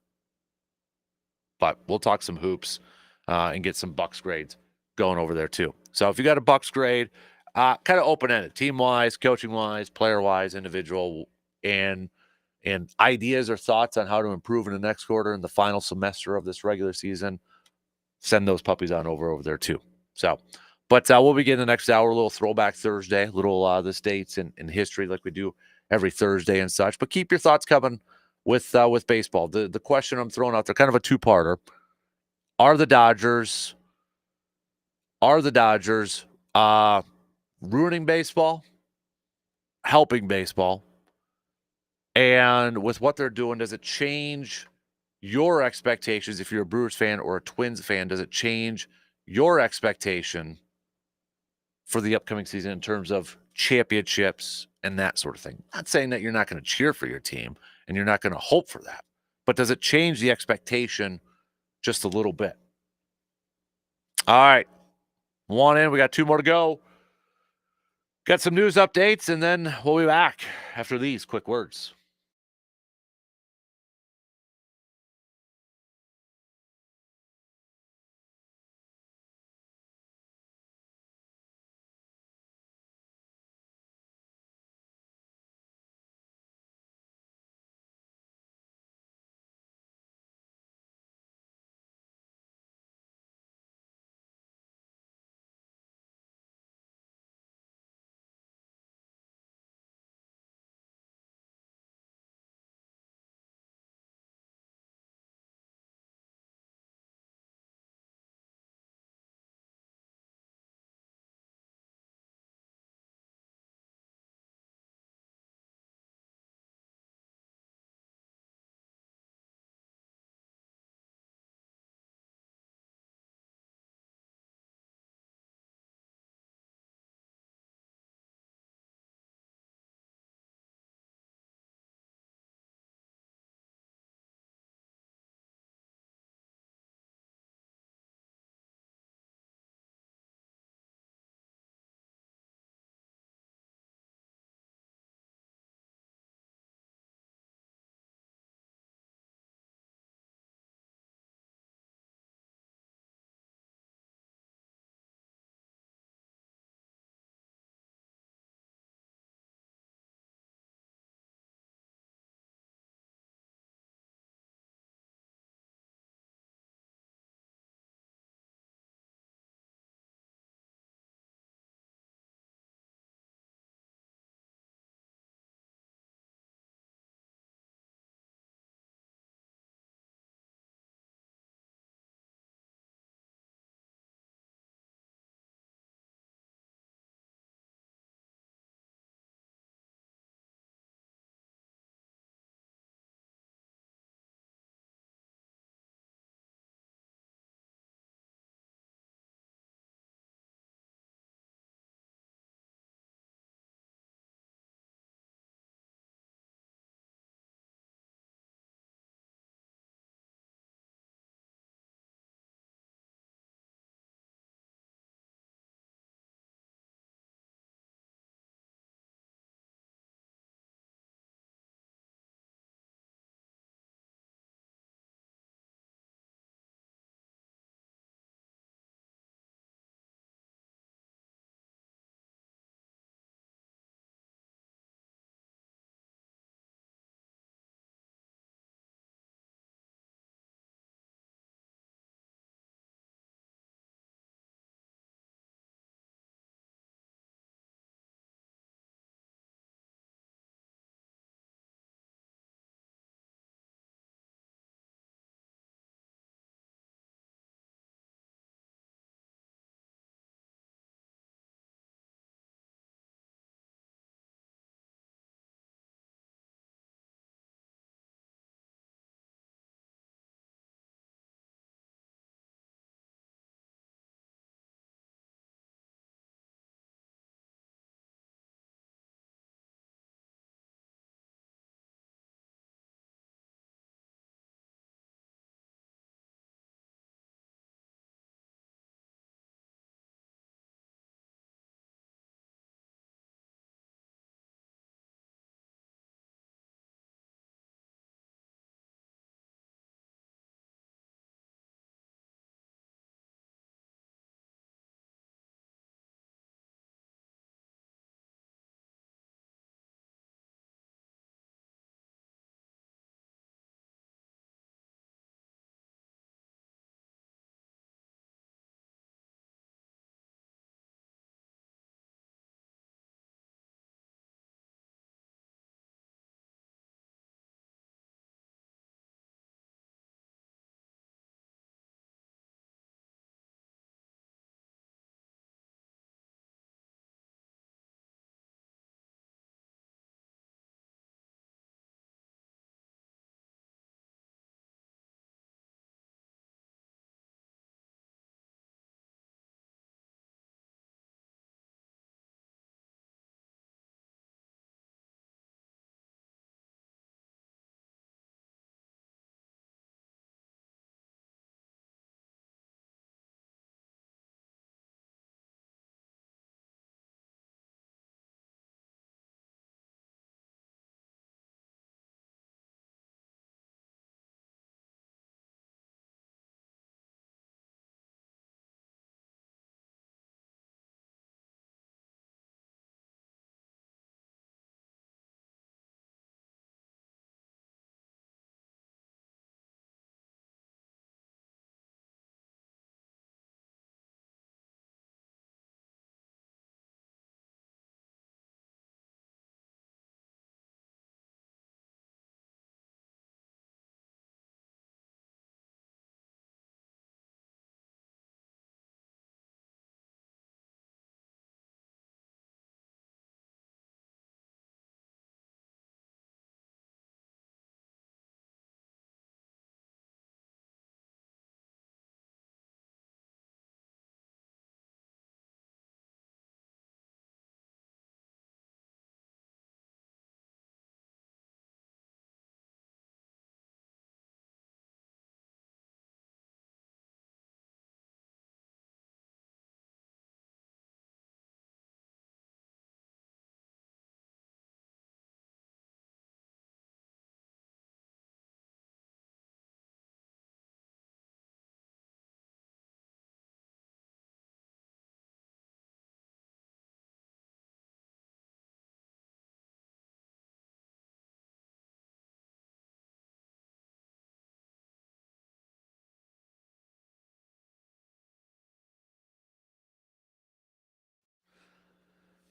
Speaker 1: But we'll talk some hoops and get some Bucks grades going over there too. So if you got a Bucks grade, kind of open-ended, team-wise, coaching-wise, player-wise, individual, and ideas or thoughts on how to improve in the next quarter and the final semester of this regular season, send those puppies on over there too. So, but we'll begin the next hour, a little throwback Thursday, little the dates in history like we do every Thursday and such. But keep your thoughts coming with baseball. The question I'm throwing out there, kind of a two-parter: Are the Dodgers ruining baseball, helping baseball? And with what they're doing, does it change your expectations if you're a Brewers fan or a Twins fan? Does it change your expectation for the upcoming season in terms of championships and that sort of thing? Not saying that you're not going to cheer for your team and you're not going to hope for that, but does it change the expectation just a little bit? All right, one in. We got two more to go. Got some news updates, and then we'll be back after these quick words.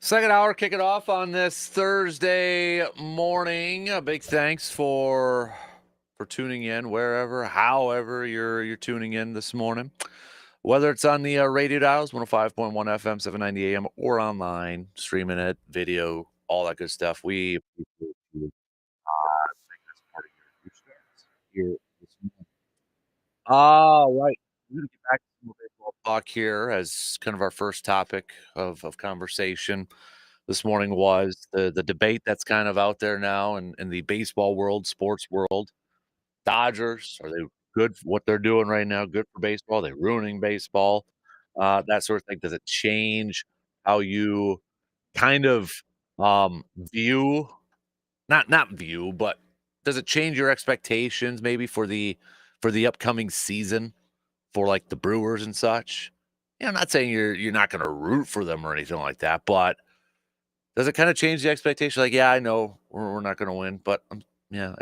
Speaker 1: Second hour, kick it off on this Thursday morning. A big thanks for tuning in wherever, however you're tuning in this morning. Whether it's on the radio dials, 105.1 FM, 790 AM, or online, streaming it, video, all that good stuff. We appreciate you making us part of your experience here this morning. Right. We're going to get back to some more baseball talk here as kind of our first topic of conversation this morning was the debate that's kind of out there now in the baseball world, sports world. Dodgers, are they good for what they're doing right now? Good for baseball? Are they ruining baseball? That sort of thing. Does it change how you kind of view not view, but does it change your expectations maybe for the upcoming season for like the Brewers and such? Yeah, I'm not saying you're not gonna root for them or anything like that, but does it kinda change the expectation? Like, yeah, I know we're not gonna win, but, yeah,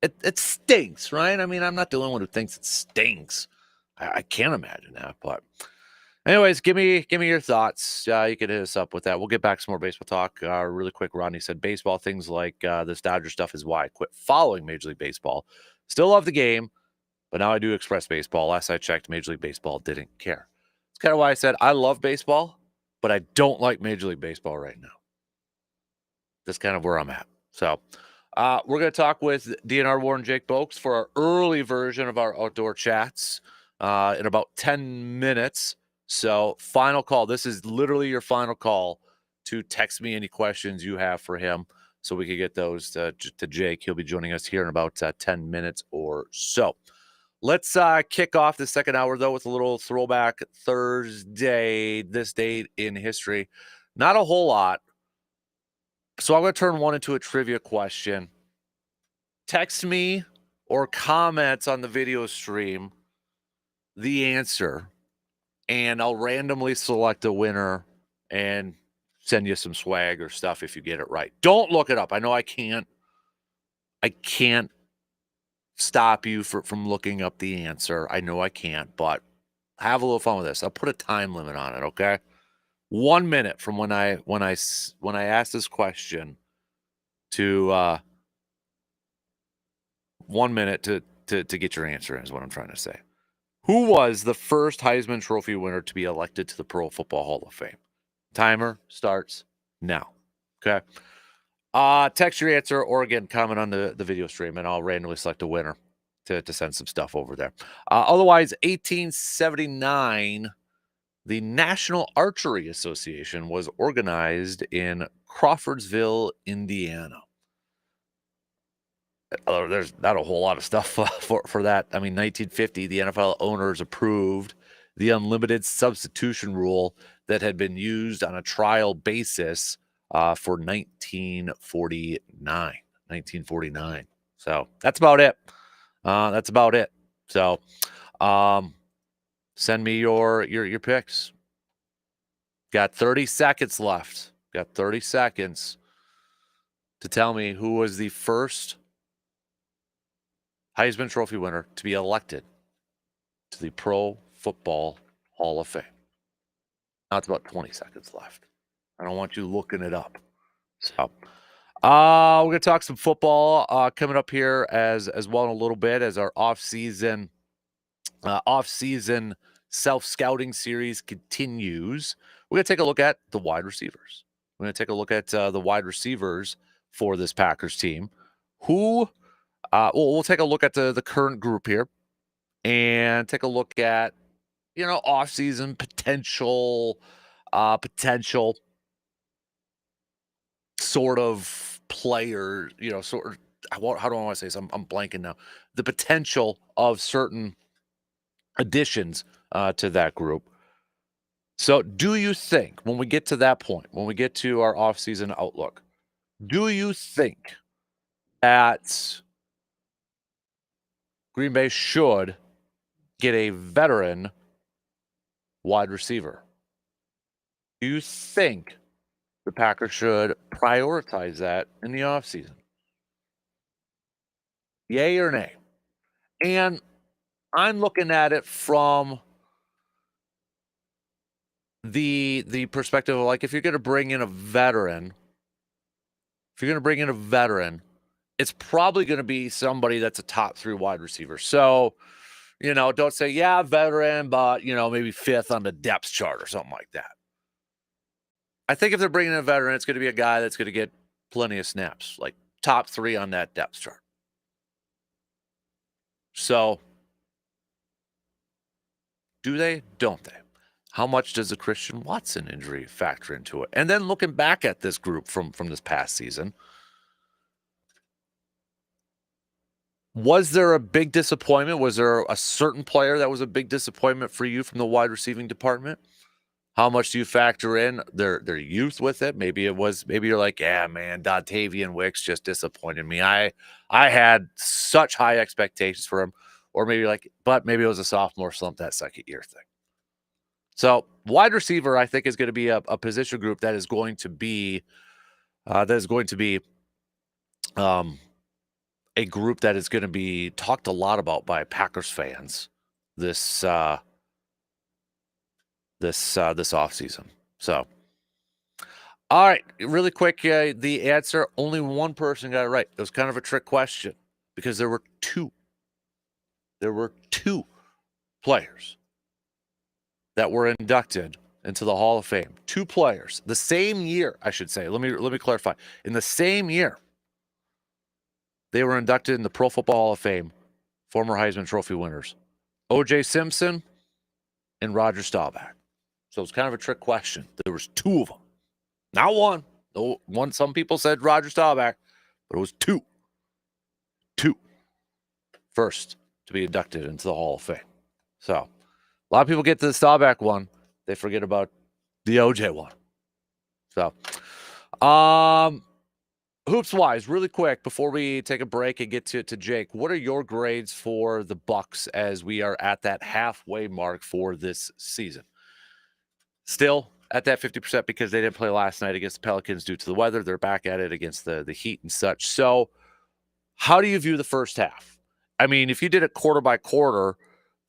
Speaker 1: it stinks, right? I mean, I'm not the only one who thinks it stinks. I can't imagine that, but anyways, give me your thoughts. You could hit us up with that. We'll get back to some more baseball talk, really quick. Rodney said, "Baseball things like, this Dodger stuff is why I quit following Major League Baseball. Still love the game, but now I do express baseball. Last I checked, Major League Baseball didn't care." It's kinda why I said I love baseball, but I don't like Major League Baseball right now. That's kind of where I'm at. So, we're going to talk with DNR Warren Jake Bolks for our early version of our outdoor chats in about 10 minutes. So, final call. This is literally your final call to text me any questions you have for him so we can get those to Jake. He'll be joining us here in about 10 minutes or so. Let's kick off the second hour, though, with a little throwback Thursday, this date in history. Not a whole lot. So I'm going to turn one into a trivia question. Text me or comment on the video stream the answer, and I'll randomly select a winner and send you some swag or stuff if you get it right. Don't look it up. I know I can't stop you from looking up the answer. I know I can't, but have a little fun with this. I'll put a time limit on it, okay? 1 minute from when I ask this question to 1 minute to get your answer in is what I'm trying to say. Who was the first Heisman Trophy winner to be elected to the Pro Football Hall of Fame? Timer starts now. Okay. Text your answer or again comment on the video stream and I'll randomly select a winner to send some stuff over there. Otherwise, 1879, the National Archery Association was organized in Crawfordsville, Indiana. There's not a whole lot of stuff for that. I mean, 1950, the NFL owners approved the unlimited substitution rule that had been used on a trial basis for 1949. 1949. So that's about it. That's about it. So um, send me your picks. Got 30 seconds left. Got 30 seconds to tell me who was the first Heisman Trophy winner to be elected to the Pro Football Hall of Fame. Now it's about 20 seconds left. I don't want you looking it up. So, we're gonna talk some football coming up here as well in a little bit as our off season self scouting series continues. We're gonna take a look at the wide receivers. We're gonna take a look at the wide receivers for this Packers team. Who? We'll take a look at the current group here and take a look at off-season potential sort of player, sort of how do I want to say this? I'm blanking now. The potential of certain additions to that group. So, do you think when we get to that point, when we get to our off-season outlook, do you think that Green Bay should get a veteran wide receiver? Do you think the Packers should prioritize that in the offseason? Yay or nay? And I'm looking at it from the perspective of, like, if you're going to bring in a veteran, it's probably going to be somebody that's a top 3 wide receiver. So, don't say, yeah, veteran, but, maybe 5th on the depth chart or something like that. I think if they're bringing in a veteran, it's going to be a guy that's going to get plenty of snaps, like top 3 on that depth chart. So, do they? Don't they? How much does the Christian Watson injury factor into it? And then looking back at this group from this past season, was there a big disappointment? Was there a certain player that was a big disappointment for you from the wide receiving department? How much do you factor in their youth with it? Maybe you're like, yeah, man, Dontavian Wicks just disappointed me. I had such high expectations for him. Or maybe but maybe it was a sophomore slump that second year thing. So wide receiver, I think, is going to be a position group that is going to be a group that is going to be talked a lot about by Packers fans this offseason. So, all right, really quick, the answer, only one person got it right. It was kind of a trick question because there were two players that were inducted into the Hall of Fame. 2 players, the same year, I should say. Let me clarify. In the same year, they were inducted in the Pro Football Hall of Fame, former Heisman Trophy winners, O.J. Simpson and Roger Staubach. So it's kind of a trick question. There was 2 of them, not one. One. Some people said Roger Staubach, but it was 2. 2 first to be inducted into the Hall of Fame. So a lot of people get to the Staubach one, they forget about the OJ one. So, hoops wise, really quick before we take a break and get to Jake, what are your grades for the Bucks as we are at that halfway mark for this season? Still at that 50% because they didn't play last night against the Pelicans due to the weather. They're back at it against the Heat and such. So, how do you view the first half? I mean, if you did it quarter by quarter,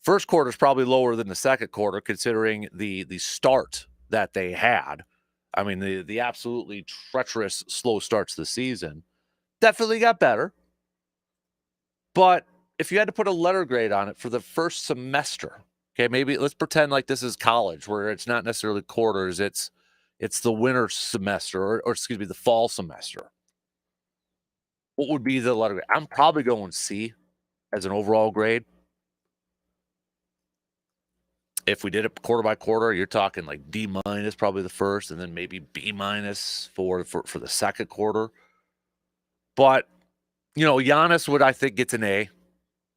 Speaker 1: first quarter is probably lower than the second quarter, considering the start that they had. I mean, the absolutely treacherous slow starts to the season definitely got better. But if you had to put a letter grade on it for the first semester, okay, maybe let's pretend like this is college where it's not necessarily quarters, it's the winter semester or excuse me, the fall semester. What would be the letter grade? I'm probably going C as an overall grade. If we did it quarter by quarter, you're talking like D minus probably the first, and then maybe B minus for the second quarter. But Giannis would, I think, gets an A.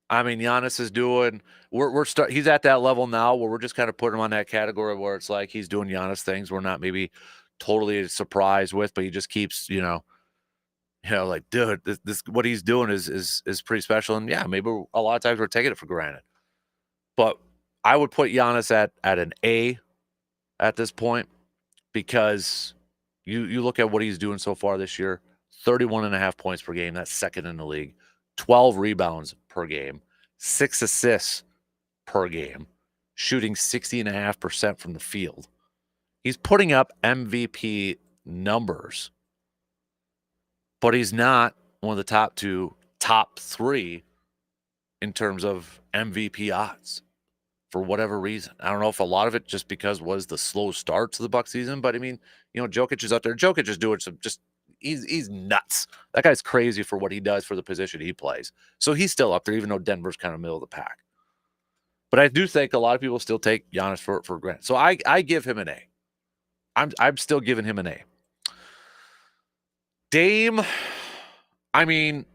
Speaker 1: I mean, Giannis is doing. He's at that level now where we're just kind of putting him on that category where it's like he's doing Giannis things we're not maybe totally surprised with, but he just keeps like, dude, this what he's doing is pretty special, and yeah, maybe a lot of times we're taking it for granted. But I would put Giannis at an A at this point because you look at what he's doing so far this year, 31.5 points per game. That's second in the league. 12 rebounds per game, 6 assists per game, shooting 60.5% from the field. He's putting up MVP numbers, but he's not one of the top 3 in terms of MVP odds. For whatever reason. I don't know if a lot of it just because was the slow start to the Buck season, but I mean, Jokic is out there. Jokic is doing he's nuts. That guy's crazy for what he does for the position he plays. So he's still up there, even though Denver's kind of middle of the pack. But I do think a lot of people still take Giannis for granted. So I give him an A. I'm still giving him an A. Dame, I mean,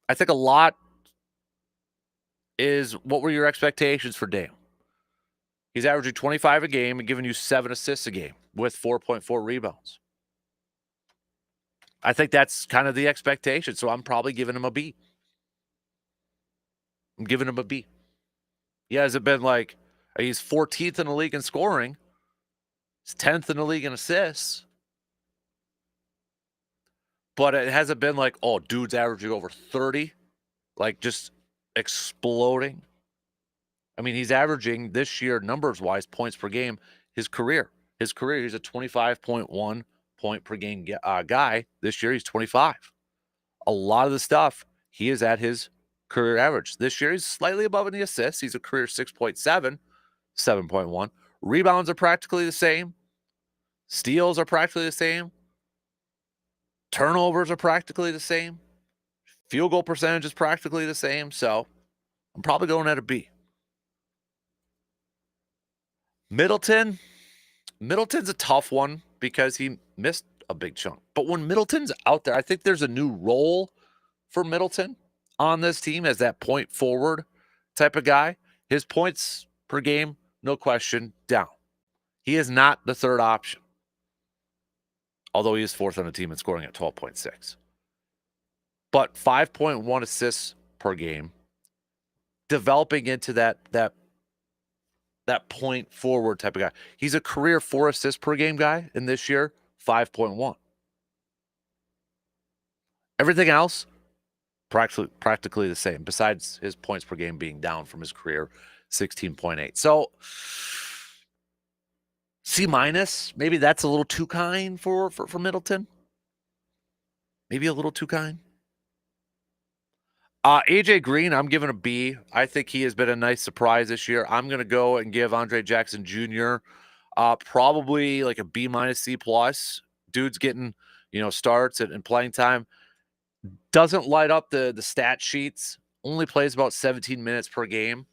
Speaker 1: I think a lot is what were your expectations for Dame? He's averaging 25 a game and giving you 7 assists a game with 4.4 rebounds. I think that's kind of the expectation, so I'm probably giving him a B. I'm giving him a B. He hasn't been like, he's 14th in the league in scoring. He's 10th in the league in assists. But it hasn't been like, oh, dude's averaging over 30. Like, just exploding. I mean, he's averaging this year, numbers-wise, points per game, his career. His career, he's a 25.1 point per game guy. This year, he's 25. A lot of the stuff, he is at his career average. This year, he's slightly above in the assists. He's a career 6.7, 7.1. Rebounds are practically the same. Steals are practically the same. Turnovers are practically the same. Field goal percentage is practically the same. So I'm probably going at a B. Middleton. Middleton's a tough one because he missed a big chunk. But when Middleton's out there, I think there's a new role for Middleton on this team as that point forward type of guy. His points per game, no question, down. He is not the third option, although he is fourth on the team in scoring at 12.6. But 5.1 assists per game, developing into that point forward type of guy. He's a career 4 assists per game guy, and this year, 5.1. Everything else, practically the same, besides his points per game being down from his career 16.8. So C minus, maybe that's a little too kind for Middleton. Maybe a little too kind. AJ Green, I'm giving a B. I think he has been a nice surprise this year. I'm going to go and give Andre Jackson Jr. Probably like a B minus C plus. Dude's getting, starts and playing time. Doesn't light up the stat sheets. Only plays about 17 minutes per game.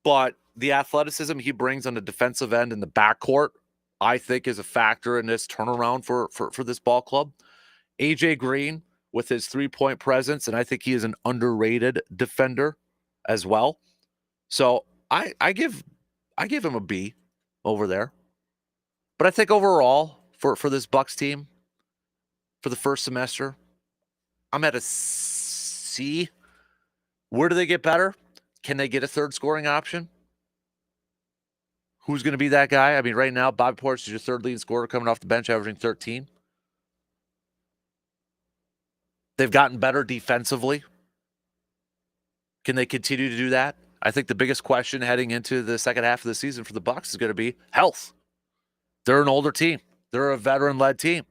Speaker 1: But the athleticism he brings on the defensive end in the backcourt, I think, is a factor in this turnaround for this ball club. AJ Green, with his 3-point presence, and I think he is an underrated defender as well. So I give him a B over there. But I think overall for this Bucks team for the first semester, I'm at a C. Where do they get better? Can they get a third scoring option? Who's going to be that guy? I mean, right now, Bobby Portis is your third leading scorer coming off the bench, averaging 13. They've gotten better defensively. Can they continue to do that? I think the biggest question heading into the second half of the season for the Bucks is going to be health. They're an older team. They're a veteran-led team.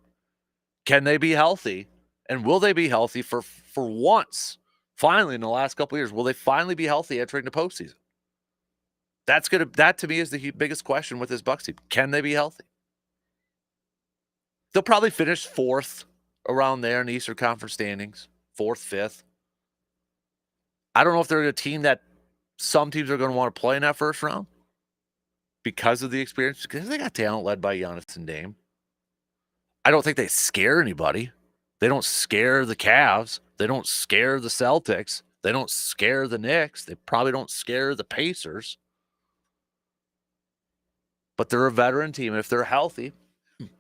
Speaker 1: Can they be healthy? And will they be healthy for once? Finally, in the last couple of years, will they finally be healthy entering the postseason? That to me is the biggest question with this Bucks team. Can they be healthy? They'll probably finish fourth around there in the Eastern Conference standings, fourth, fifth. I don't know if they're a team that some teams are going to want to play in that first round because of the experience, because they got talent led by Giannis and Dame. I don't think they scare anybody. They don't scare the Cavs. They don't scare the Celtics. They don't scare the Knicks. They probably don't scare the Pacers. But they're a veteran team, and if they're healthy,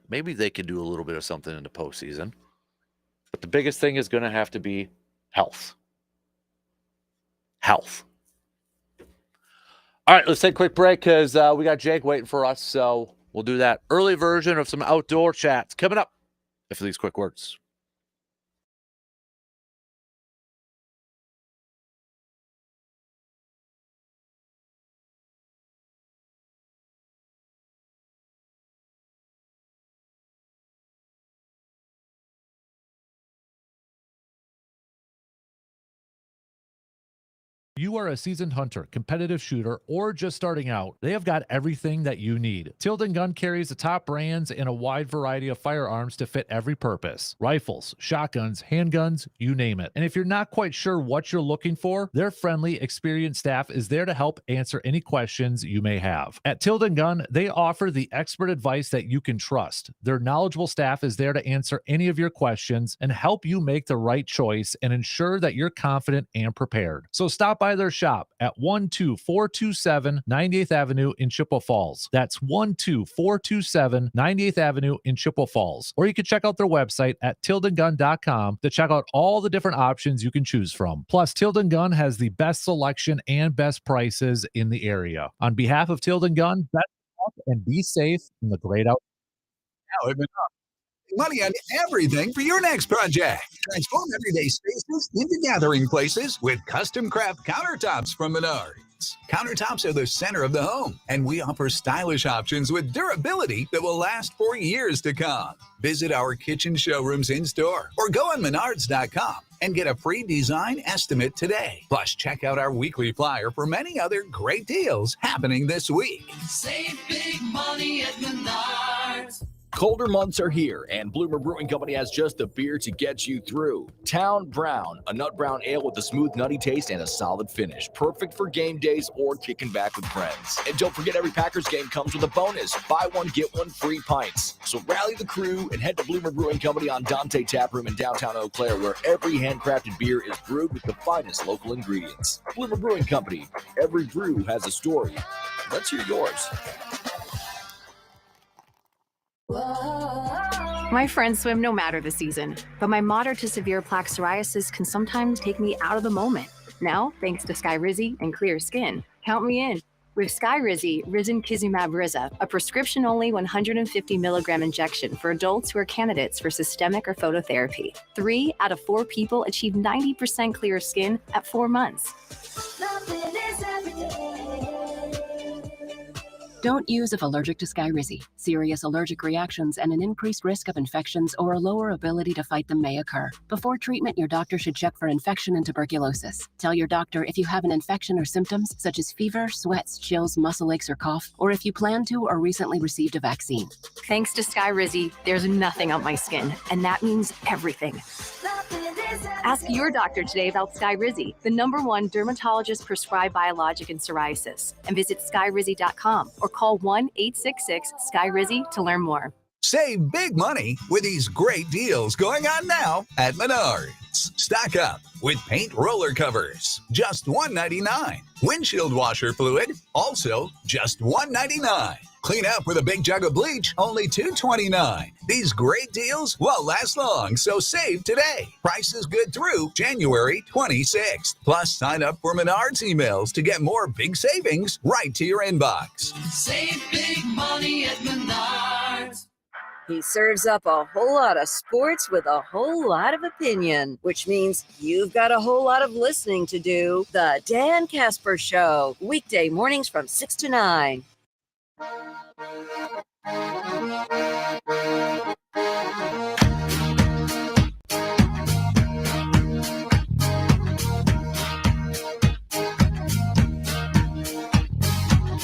Speaker 1: maybe they could do a little bit of something in the postseason. But the biggest thing is going to have to be health. Health. All right, let's take a quick break because we got Jake waiting for us. So we'll do that early version of some outdoor chats coming up after these quick words.
Speaker 2: You are a seasoned hunter, competitive shooter, or just starting out, they have got everything that you need. Tilden Gun carries the top brands and a wide variety of firearms to fit every purpose. Rifles, shotguns, handguns, you name it. And if you're not quite sure what you're looking for, their friendly, experienced staff is there to help answer any questions you may have. At Tilden Gun, they offer the expert advice that you can trust. Their knowledgeable staff is there to answer any of your questions and help you make the right choice and ensure that you're confident and prepared. So stop by their shop at 12427 98th Avenue in Chippewa Falls. That's 12427 98th Avenue in Chippewa Falls. Or you can check out their website at tildengun.com to check out all the different options you can choose from. Plus, Tilden Gun has the best selection and best prices in the area. On behalf of Tilden Gun, best of luck and be safe in the great out.
Speaker 3: money on everything for your next project. Transform everyday spaces into gathering places with custom craft countertops from Menards. Countertops are the center of the home, and we offer stylish options with durability that will last for years to come. Visit our kitchen showrooms in-store or go on Menards.com and get a free design estimate today. Plus, check out our weekly flyer for many other great deals happening this week.
Speaker 4: Save big money at Menards.
Speaker 5: Colder months are here, and Bloomer Brewing Company has just the beer to get you through. Town Brown, a nut brown ale with a smooth, nutty taste and a solid finish. Perfect for game days or kicking back with friends. And don't forget, every Packers game comes with a bonus. Buy one, get one free pints. So rally the crew and head to Bloomer Brewing Company on Dante Tap Room in downtown Eau Claire, where every handcrafted beer is brewed with the finest local ingredients. Bloomer Brewing Company. Every brew has a story. Let's hear yours.
Speaker 6: My friends swim no matter the season, but my moderate to severe plaque psoriasis can sometimes take me out of the moment. Now, thanks to Skyrizi and clear skin, count me in. With Skyrizi, Risankizumab Riza, a prescription-only 150 milligram injection for adults who are candidates for systemic or phototherapy. 3 out of 4 people achieve 90% clear skin at 4 months.
Speaker 7: Don't use if allergic to Skyrizi. Serious allergic reactions and an increased risk of infections or a lower ability to fight them may occur. Before treatment, your doctor should check for infection and tuberculosis. Tell your doctor if you have an infection or symptoms such as fever, sweats, chills, muscle aches, or cough, or if you plan to or recently received a vaccine.
Speaker 6: Thanks to Skyrizi, there's nothing on my skin, and that means everything. Ask your doctor today about Skyrizi, the #1 dermatologist-prescribed biologic in psoriasis, and visit skyrizi.com or call 1-866-SKYRIZI to learn more.
Speaker 3: Save big money with these great deals going on now at Menards. Stock up with paint roller covers, just $1.99. Windshield washer fluid, also just $1.99. Clean up with a big jug of bleach, only $2.29. These great deals won't last long, so save today. Price is good through January 26th. Plus, sign up for Menards emails to get more big savings right to your inbox.
Speaker 4: Save big money at Menards.
Speaker 8: He serves up a whole lot of sports with a whole lot of opinion, which means you've got a whole lot of listening to do. The Dan Casper Show, weekday mornings from 6 to 9.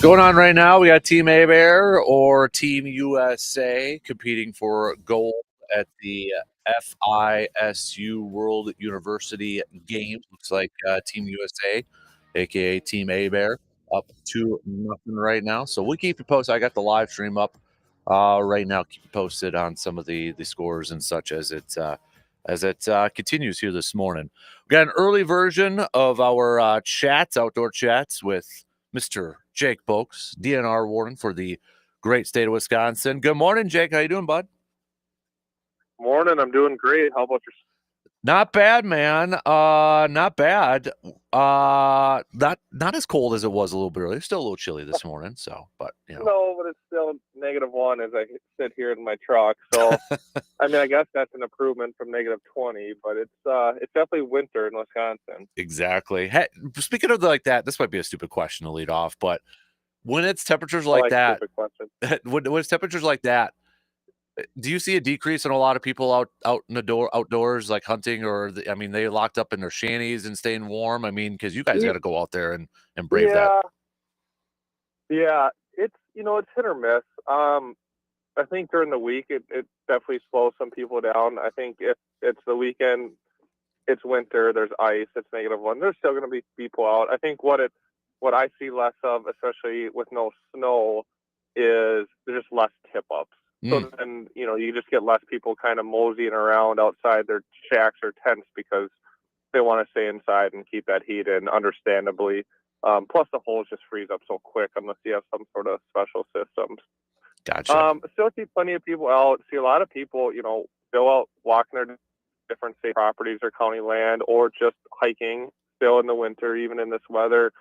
Speaker 1: Going on right now, we got Team A-Bear or Team USA competing for gold at the FISU World University Games. Looks like Team USA, a.k.a. Team A-Bear, up 2-0 right now. So we'll keep you posted. I got the live stream up right now. Keep you posted on some of the scores and such as it continues here this morning. We got an early version of our outdoor chats with Mr. Jake Boakes, DNR warden for the great state of Wisconsin. Good morning, Jake. How you doing, bud?
Speaker 9: Morning. I'm doing great. How about yourself?
Speaker 1: Not bad, man. Not bad. Not as cold as it was a little bit earlier. Still a little chilly this morning. So, but you know.
Speaker 9: No, but it's still -1 as I sit here in my truck. So, I mean, I guess that's an improvement from -20, but it's definitely winter in Wisconsin.
Speaker 1: Exactly. Hey, speaking of like that, this might be a stupid question to lead off, but when it's temperatures like that, when it's temperatures like that, do you see a decrease in a lot of people out in the outdoors, like hunting, or I mean, they locked up in their shanties and staying warm? I mean, because you guys got to go out there and brave that.
Speaker 9: Yeah, it's it's hit or miss. I think during the week it definitely slows some people down. I think if it's the weekend, it's winter, there's ice, it's -1. There's still going to be people out. I think what I see less of, especially with no snow, is there's just less tip-ups. So then, you just get less people kind of moseying around outside their shacks or tents because they want to stay inside and keep that heat in, understandably. Plus, the holes just freeze up so quick unless you have some sort of special systems.
Speaker 1: Gotcha.
Speaker 9: Still see plenty of people out. See a lot of people, still out walking their different state properties or county land, or just hiking still in the winter, even in this weather.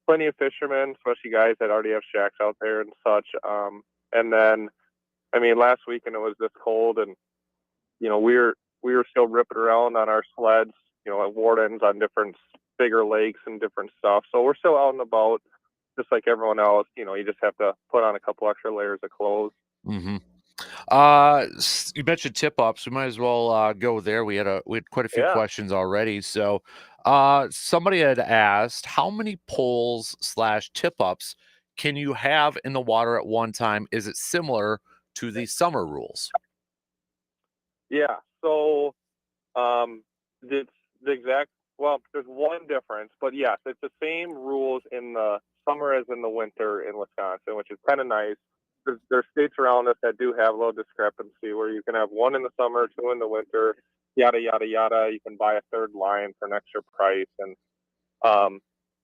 Speaker 9: Plenty of fishermen, especially guys that already have shacks out there and such. And then, I mean, last weekend it was this cold, and we were still ripping around on our sleds, at Wardens on different bigger lakes and different stuff. So we're still out and about, just like everyone else. You just have to put on a couple extra layers of clothes.
Speaker 1: Mm-hmm. You mentioned tip ups. We might as well go there. We had quite a few
Speaker 9: Yeah.
Speaker 1: questions already. So, somebody had asked, how many poles / tip ups can you have in the water at one time? Is it similar to the summer rules?
Speaker 9: Yeah. So, it's the exact. Well, there's one difference, but yes, it's the same rules in the summer as in the winter in Wisconsin, which is kind of nice. There's states around us that do have a little discrepancy where you can have one in the summer, two in the winter, yada yada yada. You can buy a third line for an extra price, and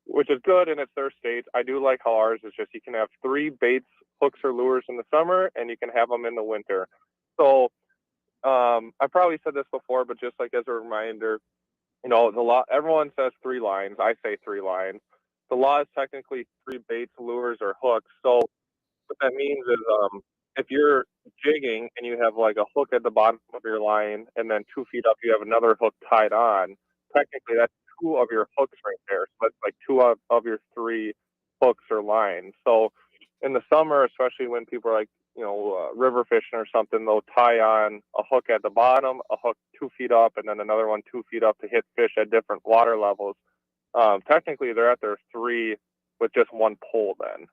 Speaker 9: which is good, and it's their state. I do like how ours is just you can have 3 baits, hooks, or lures in the summer, and you can have them in the winter. So I probably said this before, but just like as a reminder, the law. Everyone says 3 lines. I say 3 lines. The law is technically 3 baits, lures, or hooks. So what that means is, if you're jigging and you have like a hook at the bottom of your line, and then 2 feet up you have another hook tied on, technically that's 2 of your hooks right there. So that's like 2 of your 3 hooks or lines. So in the summer, especially when people are like, river fishing or something, they'll tie on a hook at the bottom, a hook 2 feet up, and then another one 2 feet up to hit fish at different water levels. Technically, they're at their 3 with just 1 pole then.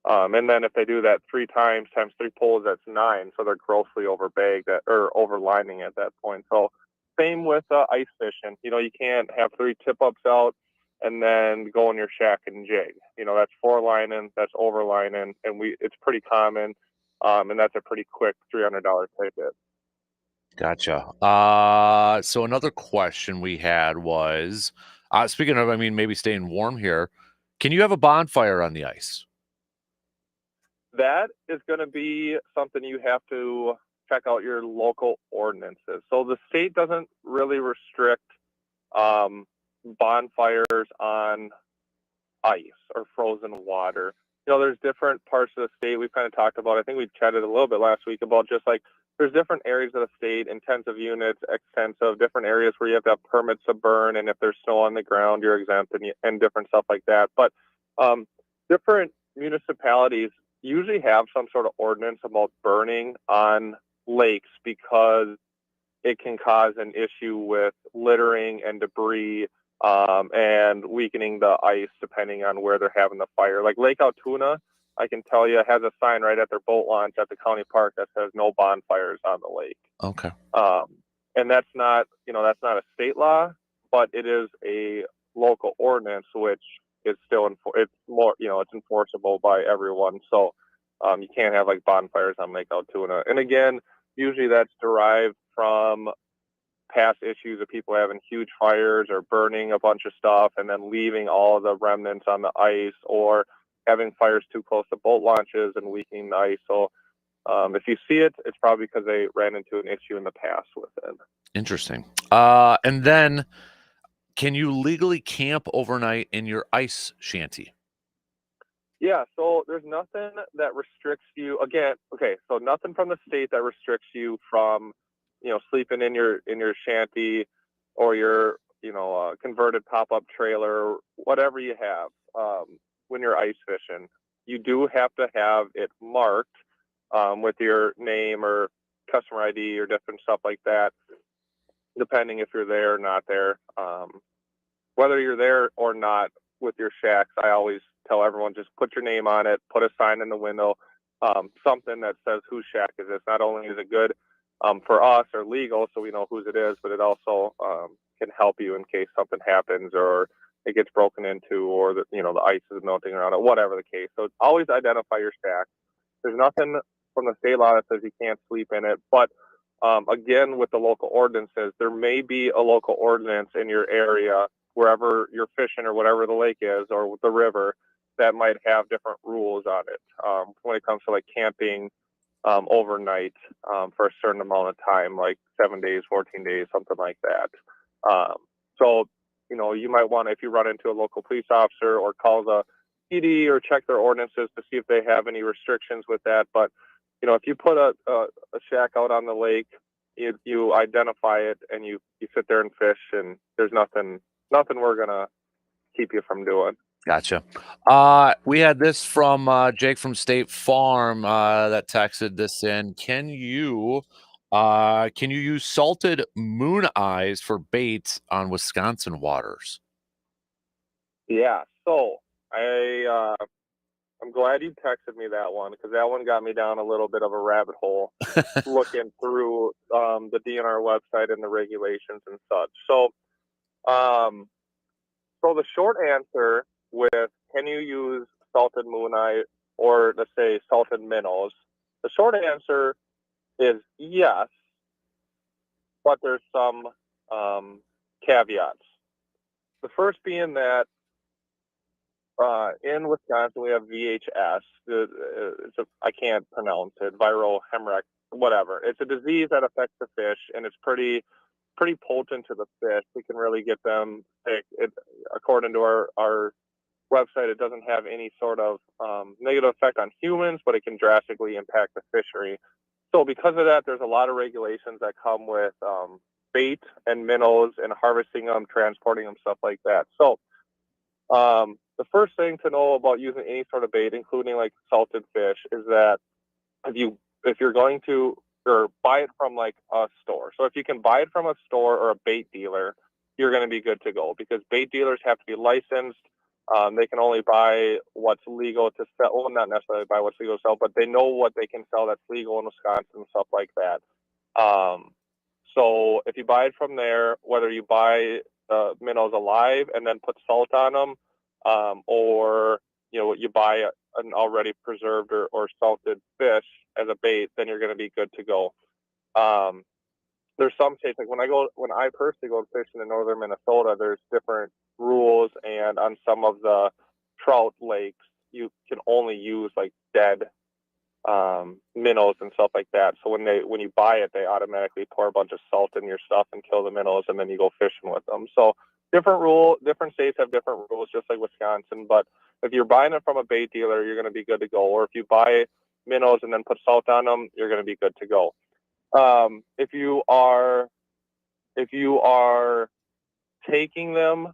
Speaker 9: And then if they do that 3 times 3 poles, that's 9. So they're grossly overbagged or overlining at that point. So same with ice fishing. You can't have 3 tip ups out and then go in your shack and jig. That's 4 lining, that's overlining, and it's pretty common. And that's a pretty quick $300 ticket.
Speaker 1: Gotcha. So another question we had was, speaking of, maybe staying warm here, can you have a bonfire on the ice?
Speaker 9: That is going to be something you have to check out your local ordinances. So the state doesn't really restrict bonfires on ice or frozen water. There's different parts of the state we've kind of talked about. I think we chatted a little bit last week about just like there's different areas of the state, intensive units, extensive, different areas where you have to have permits to burn, and if there's snow on the ground, you're exempt, and different stuff like that. But different municipalities usually have some sort of ordinance about burning on lakes because it can cause an issue with littering and debris, and weakening the ice depending on where they're having the fire. Like Lake Altoona, I can tell you, has a sign right at their boat launch at the county park that says no bonfires on the lake.
Speaker 1: Okay.
Speaker 9: And that's not a state law, but it is a local ordinance, which is still it's more, it's enforceable by everyone. So you can't have like bonfires on Lake Altoona. And again, usually that's derived from past issues of people having huge fires or burning a bunch of stuff and then leaving all the remnants on the ice, or having fires too close to boat launches and weakening the ice. So if you see it, it's probably because they ran into an issue in the past with it.
Speaker 1: Interesting. And then, can you legally camp overnight in your ice shanty?
Speaker 9: Yeah, so there's nothing that restricts you. Again, okay, so nothing from the state that restricts you from, sleeping in your shanty or your, converted pop-up trailer, whatever you have when you're ice fishing. You do have to have it marked with your name or customer ID or different stuff like that, depending if you're there or not there. Whether you're there or not with your shacks, I always tell everyone, just put your name on it, put a sign in the window, something that says whose shack is this. Not only is it good for us or legal, so we know whose it is, but it also can help you in case something happens or it gets broken into, or the ice is melting around it, whatever the case. So always identify your shack. There's nothing from the state law that says you can't sleep in it, but again, with the local ordinances, there may be a local ordinance in your area, wherever you're fishing or whatever the lake is or the river, that might have different rules on it when it comes to like camping overnight for a certain amount of time, like 7 days, 14 days, something like that. So, you might want to, if you run into a local police officer or call the PD or check their ordinances to see if they have any restrictions with that. But, if you put a shack out on the lake you identify it and you sit there and fish, and there's nothing we're gonna keep you from doing.
Speaker 1: Gotcha. We had this from Jake from State Farm that texted this in. Can you use salted moon eyes for bait on Wisconsin waters?
Speaker 9: Yeah. So I'm glad you texted me that one, because that one got me down a little bit of a rabbit hole looking through the DNR website and the regulations and such. So so the short answer with can you use salted moon eye, or let's say salted minnows, the short answer is yes, but there's some caveats. The first being that in Wisconsin we have VHS. I can't pronounce it. Viral hemorrhagic, whatever. It's a disease that affects the fish, and it's pretty potent to the fish. We can really get them sick. According to our website, it doesn't have any sort of negative effect on humans, but it can drastically impact the fishery. So because of that, there's a lot of regulations that come with bait and minnows and harvesting them, transporting them, stuff like that. So the first thing to know about using any sort of bait, including like salted fish, is that if you're going to or buy it from like a store. So if you can buy it from a store or a bait dealer, you're going to be good to go, because bait dealers have to be licensed. They can only buy what's legal to sell. Well, not necessarily buy what's legal to sell, but they know what they can sell that's legal in Wisconsin and stuff like that. So if you buy it from there, whether you buy minnows alive and then put salt on them, or you buy an already preserved or salted fish as a bait, then you're going to be good to go. There's some states, like when I personally go fishing in northern Minnesota, there's different rules, and on some of the trout lakes, you can only use like dead minnows and stuff like that. So when you buy it, they automatically pour a bunch of salt in your stuff and kill the minnows, and then you go fishing with them. So different states have different rules, just like Wisconsin. But if you're buying it from a bait dealer, you're going to be good to go. Or if you buy minnows and then put salt on them, you're going to be good to go. If you are taking them,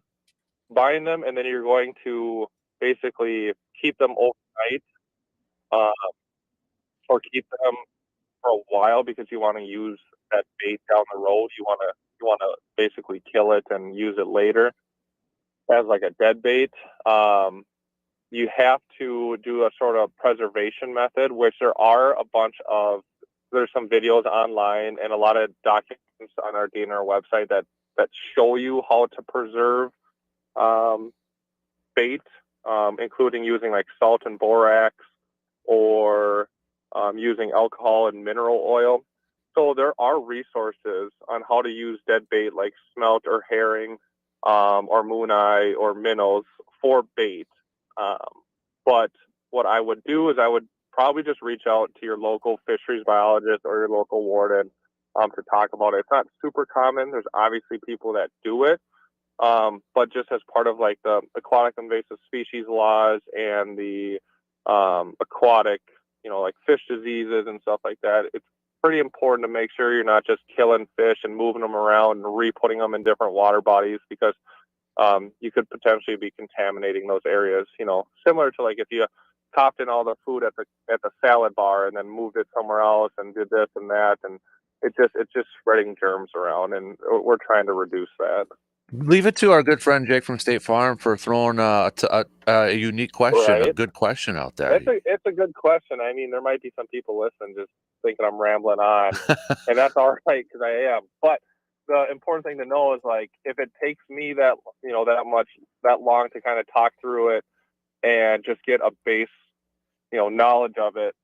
Speaker 9: buying them, and then you're going to basically keep them overnight, or keep them for a while because you want to use that bait down the road. You want to basically kill it and use it later as like a dead bait. You have to do a sort of preservation method, which there's some videos online and a lot of documents on our DNR website that show you how to preserve bait, including using like salt and borax, or using alcohol and mineral oil. So there are resources on how to use dead bait like smelt or herring, or moon eye or minnows for bait. But what I would do is I would probably just reach out to your local fisheries biologist or your local warden to talk about it. It's not super common. There's obviously people that do it, but just as part of like the aquatic invasive species laws and the aquatic, like fish diseases and stuff like that, it's pretty important to make sure you're not just killing fish and moving them around and re-putting them in different water bodies, because you could potentially be contaminating those areas. Similar to like if you copped in all the food at the salad bar and then moved it somewhere else and did this and that, and it's just spreading germs around, and we're trying to reduce that.
Speaker 1: Leave it to our good friend Jake from State Farm for throwing a unique question, a
Speaker 9: Right.
Speaker 1: good question out there.
Speaker 9: It's a good question. I mean, there might be some people listening just thinking I'm rambling on, and that's all right, because I am. But the important thing to know is, like, if it takes me that long to kind of talk through it and just get a base knowledge of it,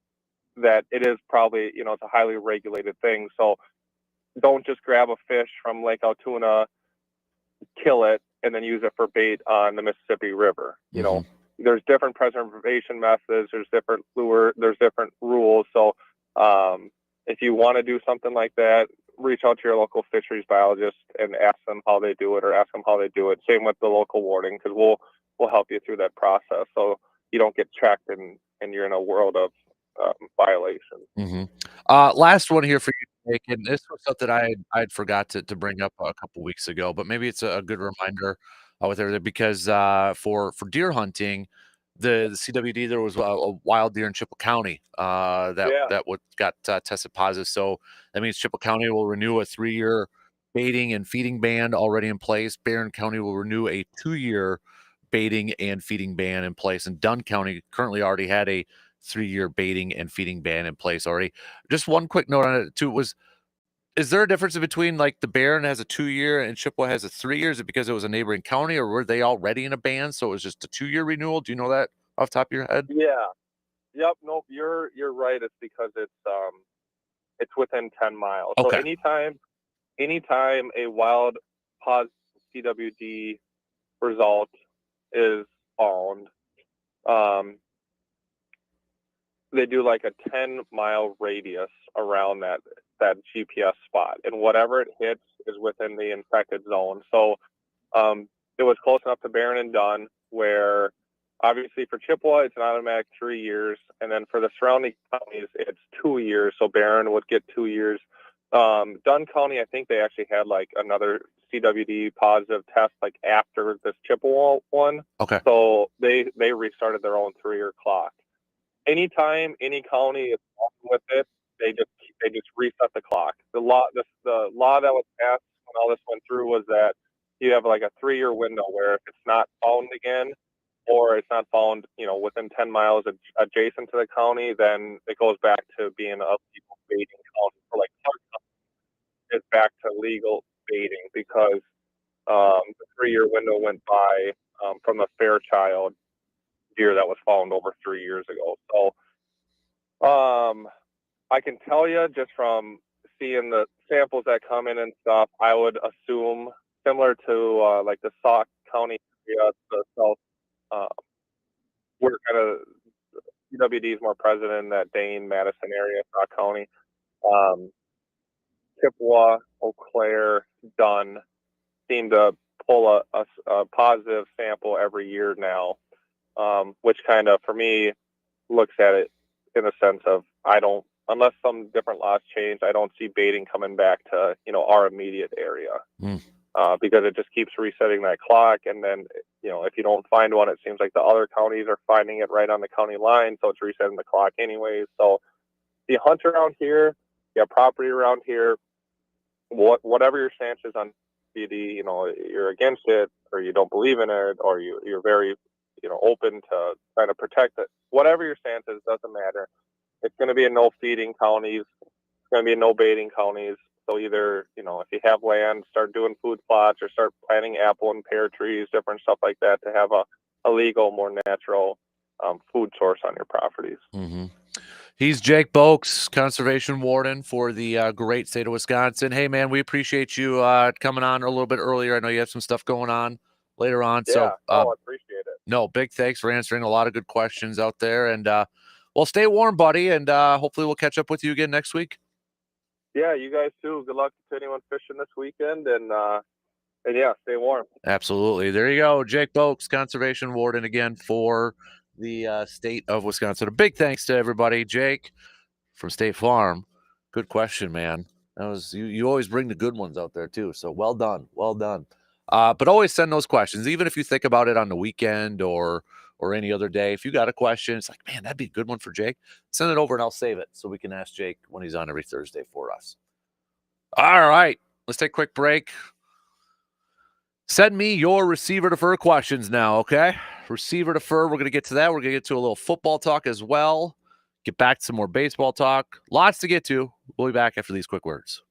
Speaker 9: that it is probably it's a highly regulated thing. So don't just grab a fish from Lake Altoona, kill it, and then use it for bait on the Mississippi River. There's different preservation methods, there's different lure, there's different rules. So if you want to do something like that, reach out to your local fisheries biologist and ask them how they do it, or ask them how they do it. Same with the local warden, because we'll help you through that process, so you don't get tracked and you're in a world of violation.
Speaker 1: Last one here for you, Jake, and this was something I'd forgot to bring up a couple weeks ago, but maybe it's a good reminder with everything because for deer hunting, the CWD there was a wild deer in Chippewa County
Speaker 9: Yeah.
Speaker 1: that would got tested positive. So that means Chippewa County will renew a 3-year baiting and feeding ban already in place. Barron County will renew a 2-year baiting and feeding ban in place, and Dunn County currently already had a 3-year baiting and feeding ban in place already. Just one quick note on it too was, is there a difference between like the Barron has a 2-year and Chippewa has a 3 year? Is it because it was a neighboring county, or were they already in a ban, so it was just a 2-year renewal? Do you know that off the top of your head?
Speaker 9: Yeah. Yep. Nope. You're right. It's because it's within 10 miles. So
Speaker 1: Okay.
Speaker 9: anytime a wild positive CWD result is found, um, they do like a 10-mile radius around that GPS spot, and whatever it hits is within the infected zone. So it was close enough to Barron and Dunn, where obviously for Chippewa it's an automatic 3 years, and then for the surrounding counties it's 2 years. So Barron would get 2 years. Dunn County, I think they actually had like another CWD positive test like after this Chippewa one.
Speaker 1: Okay.
Speaker 9: So they restarted their own 3-year clock. Anytime any county is with it, they just reset the clock. The law that was passed when all this went through was that you have like a 3-year window where if it's not found again, or it's not found, within 10 miles adjacent to the county, then it goes back to being a legal baiting county. For like Clark County, it's back to legal baiting because the 3-year window went by from the Fairchild deer that was found over 3 years ago. So I can tell you just from seeing the samples that come in and stuff, I would assume similar to like the Sauk County area, the south, uh, where kind of CWD is more present in that Dane, Madison area, Sauk County. Um, Chippewa, Eau Claire, Dunn seem to pull a positive sample every year now, which kind of, for me, looks at it in the sense of unless some different laws change, I don't see baiting coming back to our immediate area because it just keeps resetting that clock. And then if you don't find one, it seems like the other counties are finding it right on the county line, so it's resetting the clock anyways. So if you hunt around here, you have property around here, whatever your stance is on BD, you're against it or you don't believe in it, or you're very open to trying to protect it. Whatever your stance is, doesn't matter. It's going to be in no feeding counties. It's going to be in no baiting counties. So either, if you have land, start doing food plots or start planting apple and pear trees, different stuff like that to have a legal, more natural food source on your properties.
Speaker 1: Mm-hmm. He's Jake Boakes, conservation warden for the great state of Wisconsin. Hey, man, we appreciate you coming on a little bit earlier. I know you have some stuff going on later on.
Speaker 9: Yeah,
Speaker 1: So,
Speaker 9: I appreciate it.
Speaker 1: no, big thanks for answering a lot of good questions out there. And, well, stay warm, buddy. And hopefully we'll catch up with you again next week.
Speaker 9: Yeah, you guys too. Good luck to anyone fishing this weekend. And yeah, stay warm.
Speaker 1: Absolutely. There you go. Jake Boakes, conservation warden again for the state of Wisconsin. A big thanks to everybody. Jake from State Farm. Good question, man. That was you always bring the good ones out there too. So well done. Well done. But always send those questions, even if you think about it on the weekend or any other day. If you got a question, it's like, man, that'd be a good one for Jake. Send it over and I'll save it so we can ask Jake when he's on every Thursday for us. All right. Let's take a quick break. Send me your receiver to fur questions now, okay? Receiver to fur, we're going to get to that. We're going to get to a little football talk as well. Get back to some more baseball talk. Lots to get to. We'll be back after these quick words.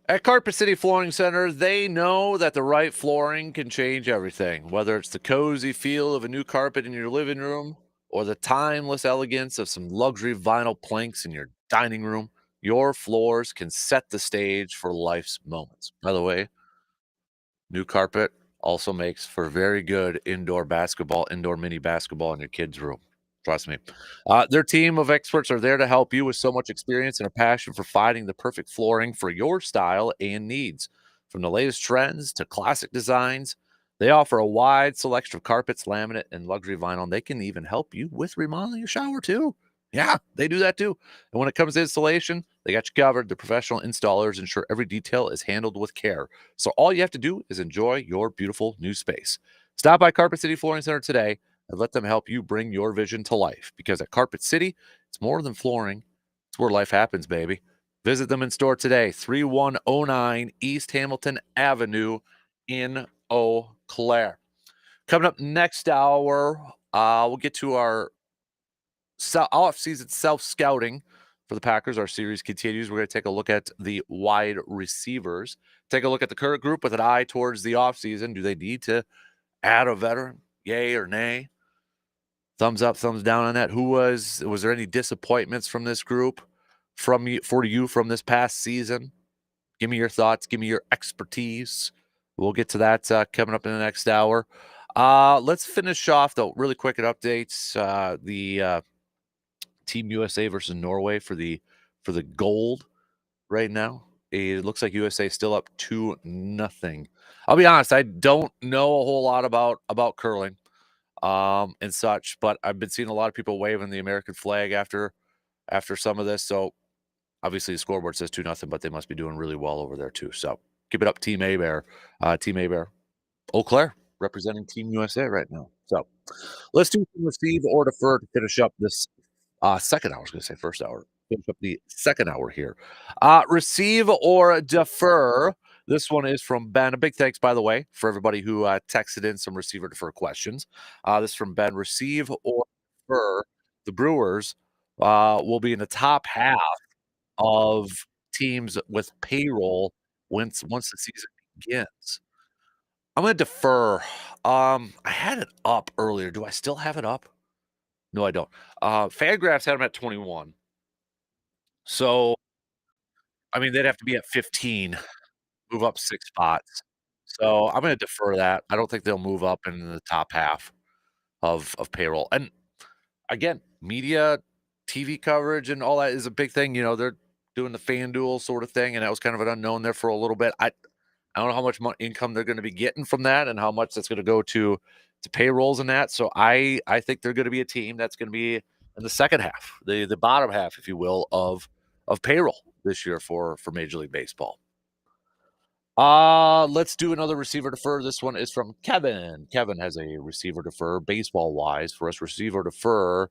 Speaker 1: At Carpet City Flooring Center, they know that the right flooring can change everything, whether it's the cozy feel of a new carpet in your living room or the timeless elegance of some luxury vinyl planks in your dining room. Your floors can set the stage for life's moments. By the way, new carpet also makes for very good indoor mini basketball in your kids' room. Trust me. Their team of experts are there to help you with so much experience and a passion for finding the perfect flooring for your style and needs. From the latest trends to classic designs, they offer a wide selection of carpets, laminate, and luxury vinyl. And they can even help you with remodeling your shower too. Yeah, they do that too. And when it comes to installation, they got you covered. The professional installers ensure every detail is handled with care. So all you have to do is enjoy your beautiful new space. Stop by Carpet City Flooring Center today and let them help you bring your vision to life. Because at Carpet City, it's more than flooring, it's where life happens, baby. Visit them in store today, 3109 East Hamilton Avenue in Eau Claire. Coming up next hour, we'll get to our off-season self-scouting for the Packers. Our series continues. We're going to take a look at the wide receivers, take a look at the current group with an eye towards the offseason. Do they need to add a veteran? Yay or nay? Thumbs up, thumbs down on that. Was there any disappointments from this group from you from this past season? Give me your thoughts. Give me your expertise. We'll get to that coming up in the next hour. Let's finish off though really quick at updates. The Team USA versus Norway for the gold right now. It looks like USA is still up 2-0. I'll be honest, I don't know a whole lot about curling and such, but I've been seeing a lot of people waving the American flag after some of this. So obviously the scoreboard says 2-0, but they must be doing really well over there too. So keep it up, Team A Bear. Team A Bear. Eau Claire representing Team USA right now. So let's do some receive or defer to finish up this second hour. I was going to say first hour. Finish up the second hour here. Receive or defer. This one is from Ben. A big thanks, by the way, for everybody who texted in some receiver defer questions. This is from Ben. Receive or defer. The Brewers will be in the top half of teams with payroll once the season begins. I'm going to defer. I had it up earlier. Do I still have it up? No, I don't. Fangraphs had them at 21. So, I mean, they'd have to be at 15, move up 6 spots. So, I'm gonna defer that. I don't think they'll move up in the top half of payroll. And again, media, TV coverage and all that is a big thing. They're doing the FanDuel sort of thing, and that was kind of an unknown there for a little bit. I don't know how much income they're gonna be getting from that and how much that's gonna go to payrolls and that. So I think they're gonna be a team that's gonna be in the second half, the bottom half, if you will, of payroll this year for Major League Baseball. Let's do another receiver defer. This one is from Kevin. Kevin has a receiver defer baseball wise for us. Receiver defer.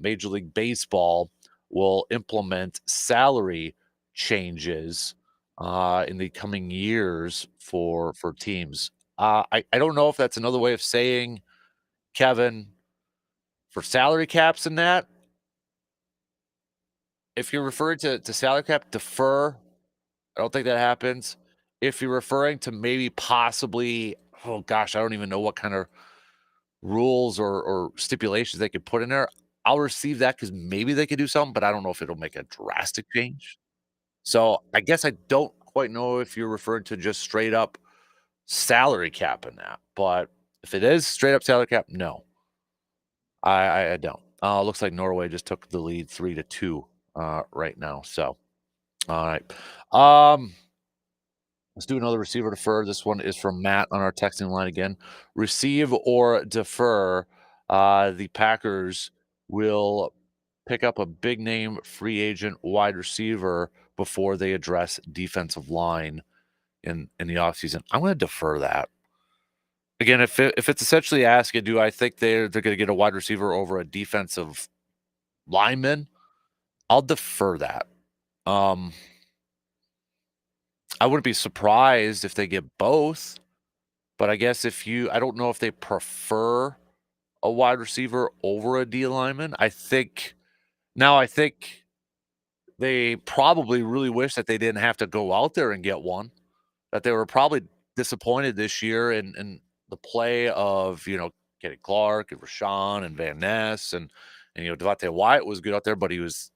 Speaker 1: Major League Baseball will implement salary changes in the coming years for teams. I don't know if that's another way of saying, Kevin, for salary caps and that. If you're referring to salary cap, defer. I don't think that happens. If you're referring to maybe possibly, oh gosh, I don't even know what kind of rules or stipulations they could put in there. I'll receive that because maybe they could do something, but I don't know if it'll make a drastic change. So I guess I don't quite know if you're referring to just straight up salary cap in that. But if it is straight up salary cap, no, I don't. Looks like Norway just took the lead 3-2 right now. So, all right. Let's do another receiver defer. This one is from Matt on our texting line again. Receive or defer. The Packers will pick up a big name free agent wide receiver before they address defensive line in the offseason. I'm going to defer that. Again, if it's essentially asking, do I think they're going to get a wide receiver over a defensive lineman? I'll defer that. I wouldn't be surprised if they get both, but I guess I don't know if they prefer a wide receiver over a D lineman. I think They probably really wish that they didn't have to go out there and get one, that they were probably disappointed this year in the play of, Kenny Clark and Rashawn and Van Ness and Devontae Wyatt was good out there, but he was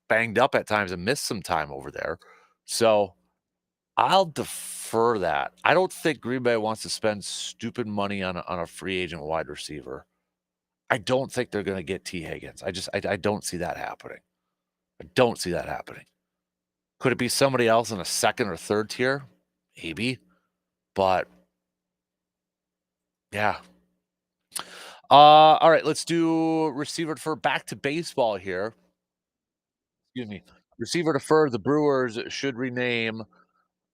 Speaker 1: banged up at times and missed some time over there. So I'll defer that. I don't think Green Bay wants to spend stupid money on a free agent wide receiver. I don't think they're going to get T. Higgins. I don't see that happening. I don't see that happening. Could it be somebody else in a second or third tier? Maybe. But yeah. All right, let's do receiver for back to baseball here. Excuse me. Receiver defer. The Brewers should rename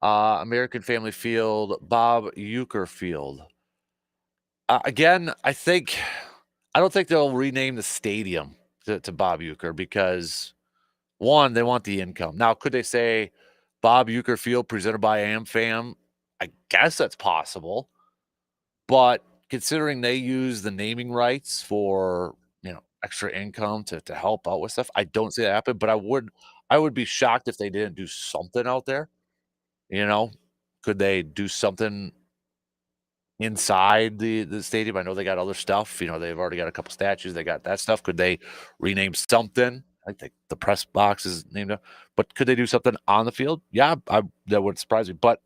Speaker 1: American Family Field Bob Euchre Field. Again, I don't think they'll rename the stadium to Bob Euchre because one, they want the income. Now, could they say Bob Euchre Field presented by AmFam? I guess that's possible. But considering they use the naming rights for, extra income to help out with stuff, I don't see that happen. But I would be shocked if they didn't do something out there. You know, could they do something inside the stadium? I know they got other stuff. They've already got a couple statues. They got that stuff. Could they rename something? I think the press box is named up, but could they do something on the field? Yeah, that wouldn't surprise me. But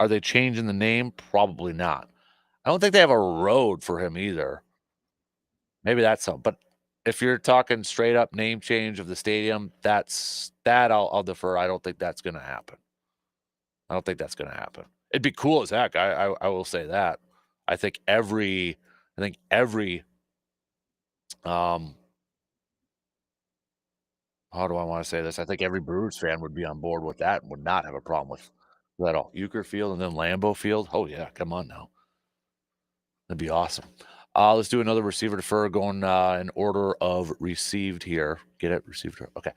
Speaker 1: are they changing the name? Probably not. I don't think they have a road for him either. Maybe that's something. But if you're talking straight up name change of the stadium, I'll defer. I don't think that's going to happen. I don't think that's going to happen. It'd be cool as heck. I will say that. I think every how do I want to say this? I think every Brewers fan would be on board with that and would not have a problem with that all. Euchre Field and then Lambeau Field. Oh yeah, come on now. That'd be awesome. Let's do another receiver defer going in order of received here. Get it? Receiver. Okay.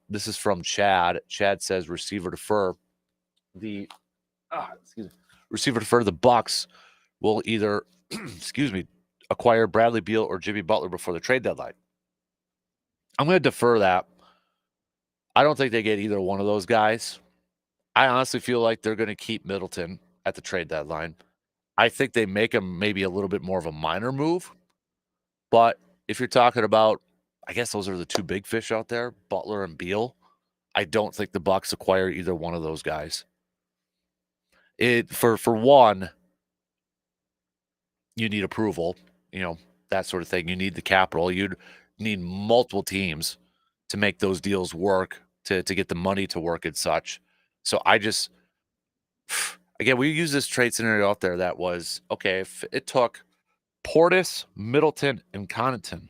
Speaker 1: This is from Chad. Chad says receiver defer. Receiver defer. The Bucks will either, acquire Bradley Beal or Jimmy Butler before the trade deadline. I'm going to defer that. I don't think they get either one of those guys. I honestly feel like they're going to keep Middleton at the trade deadline. I think they make him maybe a little bit more of a minor move. But if you're talking about, I guess those are the two big fish out there, Butler and Beal. I don't think the Bucks acquire either one of those guys. For one, you need approval, that sort of thing. You need the capital. You'd need multiple teams to make those deals work, to get the money to work and such. So again, we use this trade scenario out there that was, okay, if it took Portis, Middleton, and Connaughton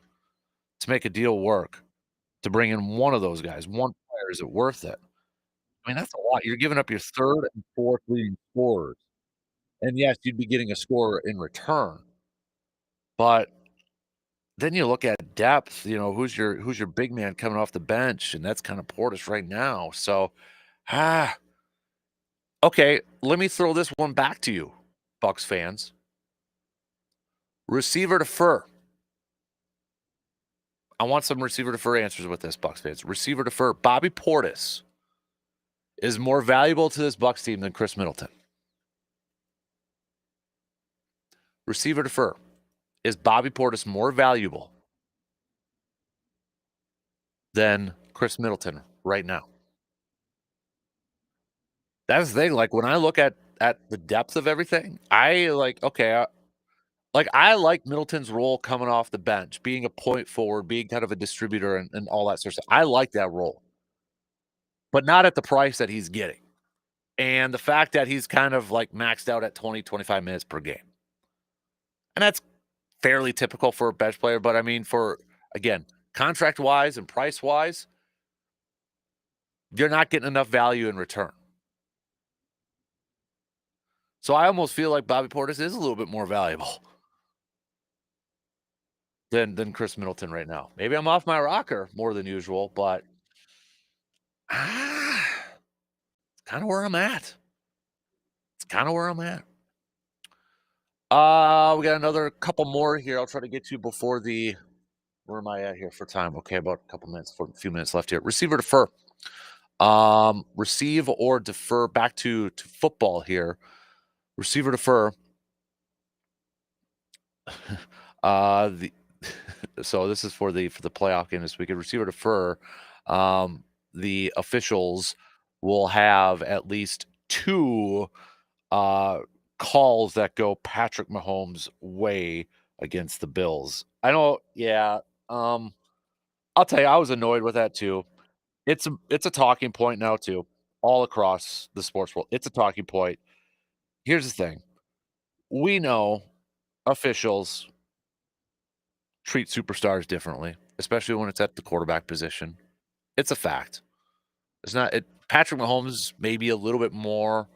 Speaker 1: to make a deal work, to bring in one of those guys, one player, is it worth it? I mean, that's a lot. You're giving up your third and fourth leading scorers. And yes, you'd be getting a scorer in return. But then you look at depth, who's your big man coming off the bench, and that's kind of Portis right now. So, okay, let me throw this one back to you, Bucks fans. Receiver defer. I want some receiver defer answers with this, Bucks fans. Receiver defer. Bobby Portis is more valuable to this Bucks team than Chris Middleton. Receiver defer. Is Bobby Portis more valuable than Chris Middleton right now? That's the thing. Like, when I look at the depth of everything, I like Middleton's role coming off the bench, being a point forward, being kind of a distributor and all that sort of stuff. I like that role, but not at the price that he's getting. And the fact that he's kind of like maxed out at 20, 25 minutes per game. And that's fairly typical for a bench player. But I mean, again, contract-wise and price-wise, you're not getting enough value in return. So I almost feel like Bobby Portis is a little bit more valuable than Chris Middleton right now. Maybe I'm off my rocker more than usual, but it's kind of where I'm at. We got another couple more here. I'll try to get to before where am I at here for time? Okay, about a couple minutes, a few minutes left here. Receiver defer. Receive or defer. Back to football here. Receive or defer. The so this is for the playoff game this weekend. Receive or defer. The officials will have at least two uh calls that go Patrick Mahomes' way against the Bills. I know, yeah. Um, I'll tell you, I was annoyed with that too. It's a talking point now too, all across the sports world. It's a talking point. Here's the thing. We know officials treat superstars differently, especially when it's at the quarterback position. It's a fact. It's not it Patrick Mahomes maybe a little bit more.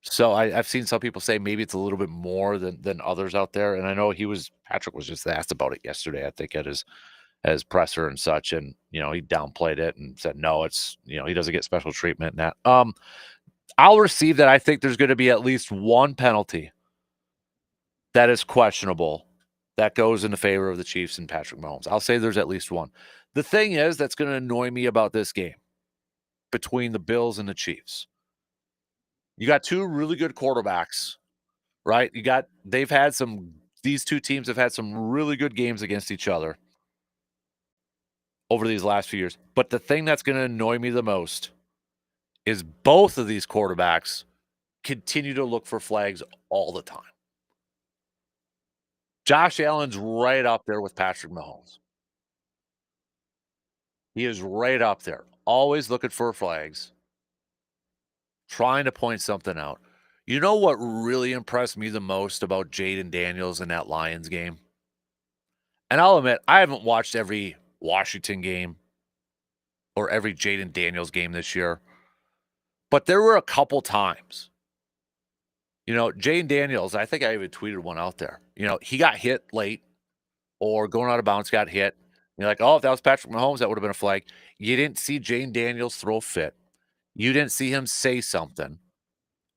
Speaker 1: So I've seen some people say maybe it's a little bit more than others out there. And I know Patrick was just asked about it yesterday, I think at his presser and such. And he downplayed it and said no, he doesn't get special treatment and that. I'll receive that. I think there's gonna be at least one penalty that is questionable that goes in the favor of the Chiefs and Patrick Mahomes. I'll say there's at least one. The thing is that's gonna annoy me about this game between the Bills and the Chiefs. You got two really good quarterbacks, right? These two teams have had some really good games against each other over these last few years. But the thing that's gonna annoy me the most is both of these quarterbacks continue to look for flags all the time. Josh Allen's right up there with Patrick Mahomes. He is right up there, always looking for flags, trying to point something out. You know what really impressed me the most about Jaden Daniels in that Lions game? And I'll admit, I haven't watched every Washington game or every Jaden Daniels game this year, but there were a couple times. Jaden Daniels, I think I even tweeted one out there. He got hit late or going out of bounds, got hit. You're like, oh, if that was Patrick Mahomes, that would have been a flag. You didn't see Jane Daniels throw a fit. You didn't see him say something.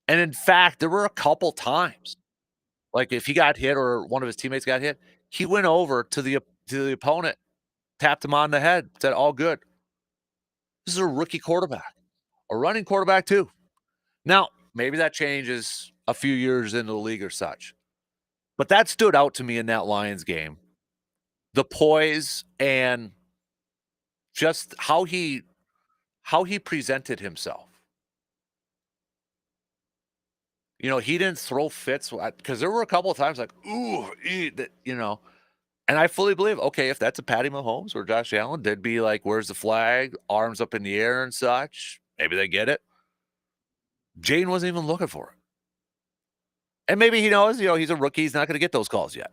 Speaker 1: And in fact, there were a couple times, like if he got hit or one of his teammates got hit, he went over to the opponent, tapped him on the head, said, all good. This is a rookie quarterback, a running quarterback too. Now, maybe that changes a few years into the league or such. But that stood out to me in that Lions game. The poise and just how he presented himself. He didn't throw fits because there were a couple of times like, ooh, and I fully believe, okay, if that's a Patty Mahomes or Josh Allen, they'd be like, where's the flag? Arms up in the air and such. Maybe they get it. Jane wasn't even looking for it. And maybe he knows, he's a rookie. He's not going to get those calls yet.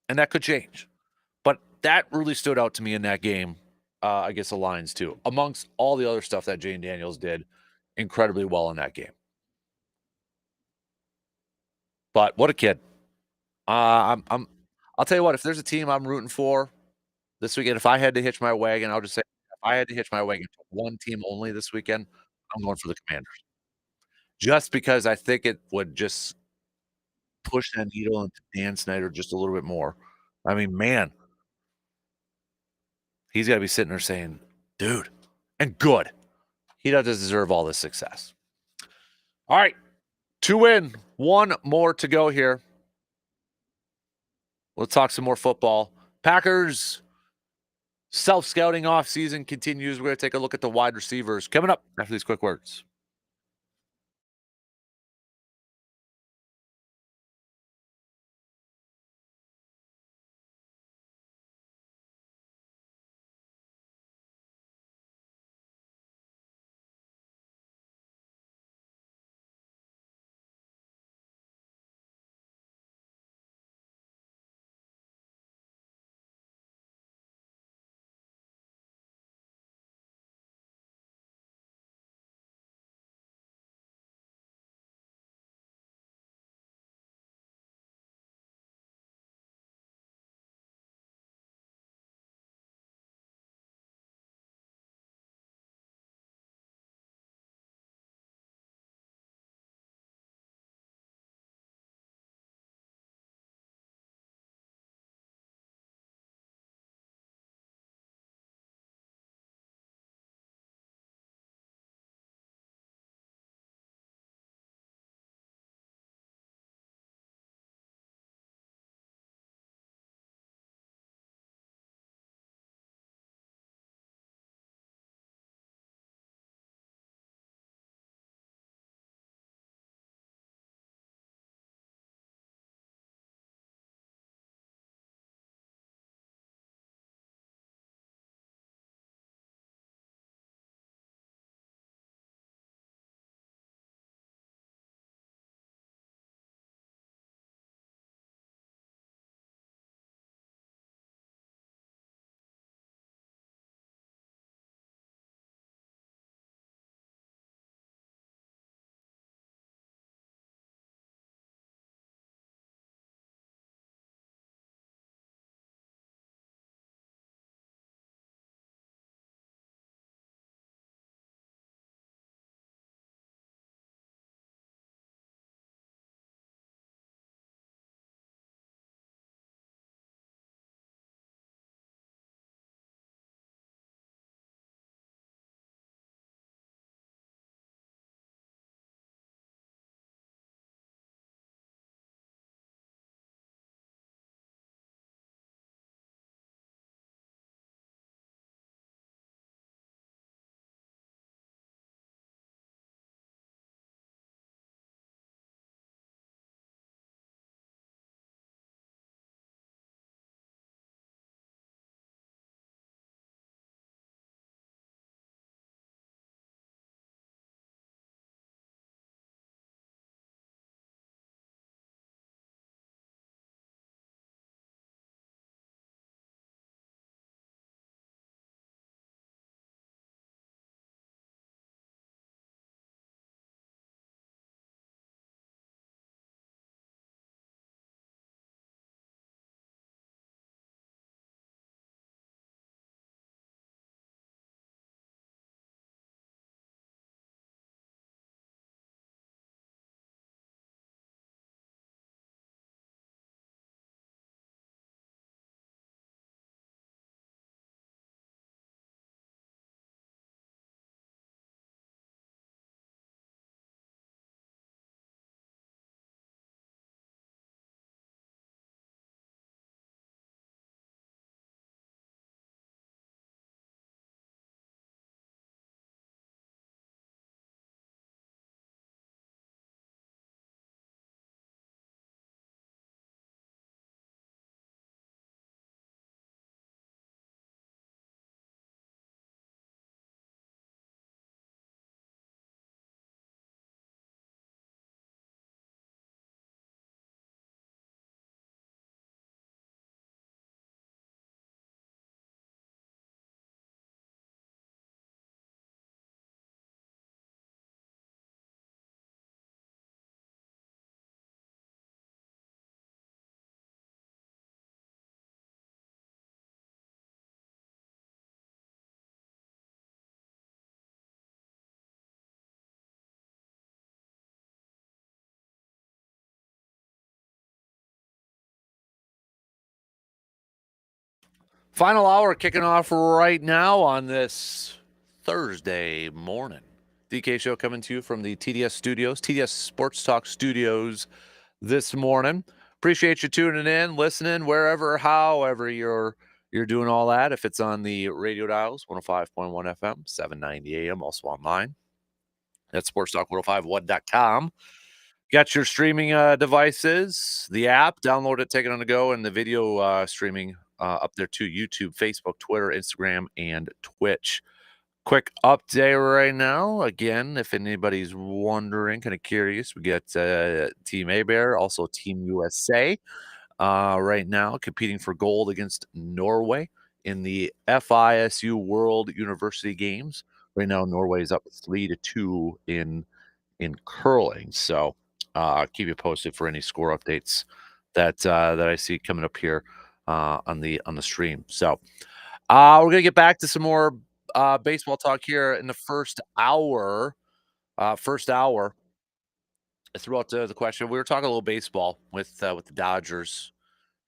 Speaker 1: And that could change. But that really stood out to me in that game against the Lions, too, amongst all the other stuff that Jane Daniels did incredibly well in that game. But what a kid. I'll tell you what, if there's a team I'm rooting for this weekend, if I had to hitch my wagon, I'll just say, if I had to hitch my wagon to one team only this weekend, I'm going for the Commanders. Just because I think it would just push that needle into Dan Snyder just a little bit more. I mean, man, he's got to be sitting there saying, dude, and good. He doesn't deserve all this success. All right, 2 in, 1 more to go here. Let's talk some more football. Packers self-scouting offseason continues. We're going to take a look at the wide receivers coming up after these quick words. Final hour kicking off right now on this Thursday morning. DK Show coming to you from the TDS Studios, TDS Sports Talk Studios this morning. Appreciate you tuning in, listening, wherever, however you're doing all that. If it's on the radio dials, 105.1 FM, 790 AM, also online. That's sportstalk1051.com. Got your streaming devices, the app, download it, take it on the go, and the video streaming up there too. YouTube, Facebook, Twitter, Instagram, and Twitch. Quick update right now. Again, if anybody's wondering, kind of curious, we got Team A-Bear, also Team USA right now competing for gold against Norway in the FISU World University Games. Right now, Norway is up 3-2 in curling. So keep you posted for any score updates that I see coming up here on the stream. So we're gonna get back to some more baseball talk here in the first hour. Throughout the question, we were talking a little baseball with the Dodgers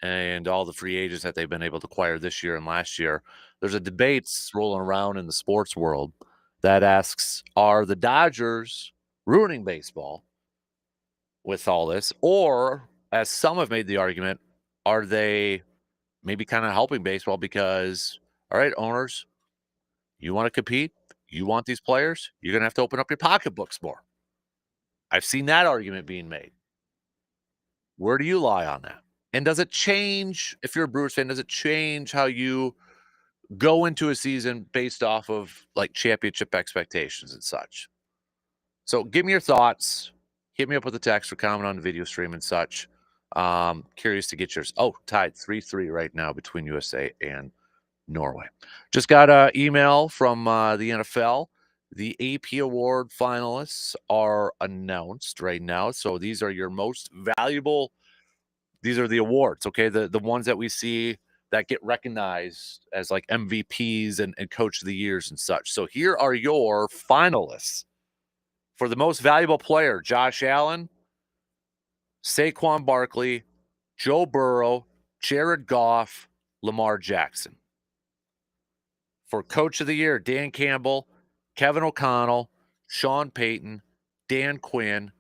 Speaker 1: and all the free agents that they've been able to acquire this year and last year. There's a debate rolling around in the sports world that asks, are the Dodgers ruining baseball with all this? Or, as some have made the argument, are they maybe kind of helping baseball because, all right, owners, you want to compete, you want these players, you're going to have to open up your pocketbooks more. I've seen that argument being made. Where do you lie on that? And does it change, if you're a Brewers fan, does it change how you go into a season based off of like championship expectations and such? So give me your thoughts. Hit me up with a text or comment on the video stream and such. Curious to get yours. Oh, tied 3-3 right now between USA and Norway. Just got an email from the NFL. The AP Award finalists are announced right now. So these are your most valuable. These are the awards, okay? The ones that we see that get recognized as like MVPs and Coach of the Years and such. So here are your finalists. For the most valuable player, Josh Allen, Saquon Barkley, Joe Burrow, Jared Goff, Lamar Jackson. For Coach of the Year, Dan Campbell, Kevin O'Connell, Sean Payton, Dan Quinn,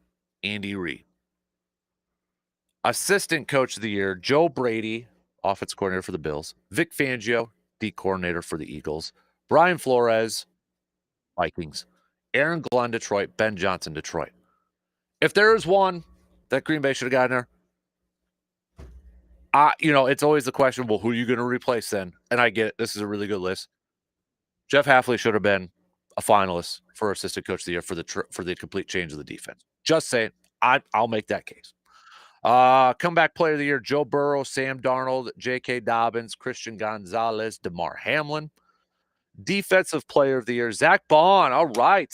Speaker 1: Andy Reid. Assistant Coach of the Year, Joe Brady, offensive coordinator for the Bills, Vic Fangio, D coordinator for the Eagles, Brian Flores, Vikings, Aaron Glenn, Detroit, Ben Johnson, Detroit. If there is one that Green Bay should have gotten there, it's always the question, well, who are you going to replace then? And I get it. This is a really good list. Jeff Hafley should have been a finalist for Assistant Coach of the Year for the complete change of the defense. Just saying, I'll make that case. Comeback Player of the Year, Joe Burrow, Sam Darnold, J.K. Dobbins, Christian Gonzalez, DeMar Hamlin. Defensive Player of the Year, Zach Bond. All right.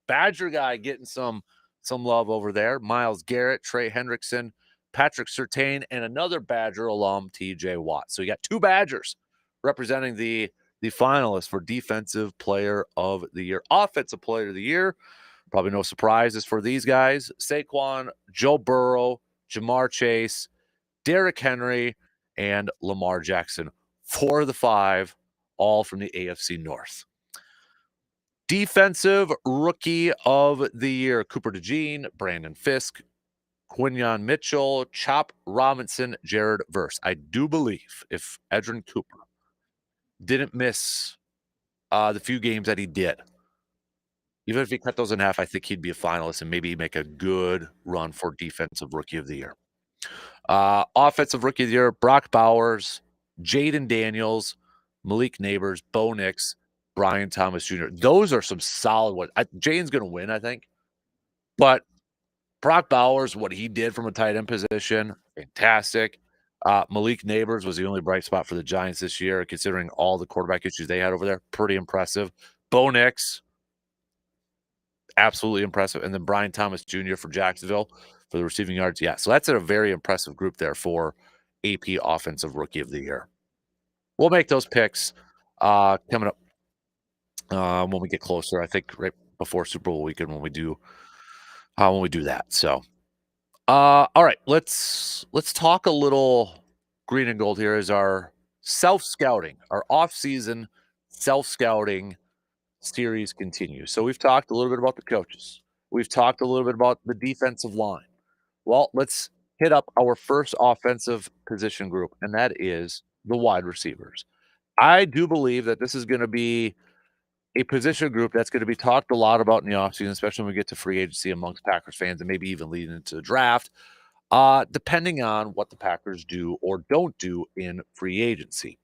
Speaker 1: Badger guy getting some love over there. Myles Garrett, Trey Hendrickson, Patrick Surtain, and another Badger alum, TJ Watt. So you got two Badgers representing the finalists for Defensive Player of the Year. Offensive Player of the Year, probably no surprises for these guys. Saquon, Joe Burrow, Jamar Chase, Derrick Henry, and Lamar Jackson. 4 of the 5, all from the AFC North. Defensive Rookie of the Year, Cooper DeJean, Brandon Fisk, Quinyon Mitchell, Chop Robinson, Jared Verse. I do believe if Edrin Cooper didn't miss the few games that he did, even if he cut those in half, I think he'd be a finalist and maybe make a good run for Defensive Rookie of the Year. Offensive Rookie of the Year, Brock Bowers, Jaden Daniels, Malik Neighbors, Bo Nix, Brian Thomas Jr. Those are some solid ones. Jaden's going to win, I think. But Brock Bowers, what he did from a tight end position, fantastic. Malik Neighbors was the only bright spot for the Giants this year, considering all the quarterback issues they had over there. Pretty impressive. Bo Nix, absolutely impressive. And then Brian Thomas Jr. for Jacksonville for the receiving yards. Yeah, so that's a very impressive group there for AP Offensive Rookie of the Year. We'll make those picks coming up when we get closer. I think right before Super Bowl weekend when we do that. So, all right, let's talk a little green and gold here as our self-scouting, our off-season self-scouting series continues. So we've talked a little bit about the coaches. We've talked a little bit about the defensive line. Well, let's hit up our first offensive position group, and that is the wide receivers. I do believe that this is going to be a position group that's going to be talked a lot about in the offseason, especially when we get to free agency amongst Packers fans and maybe even leading into the draft, depending on what the Packers do or don't do in free agency.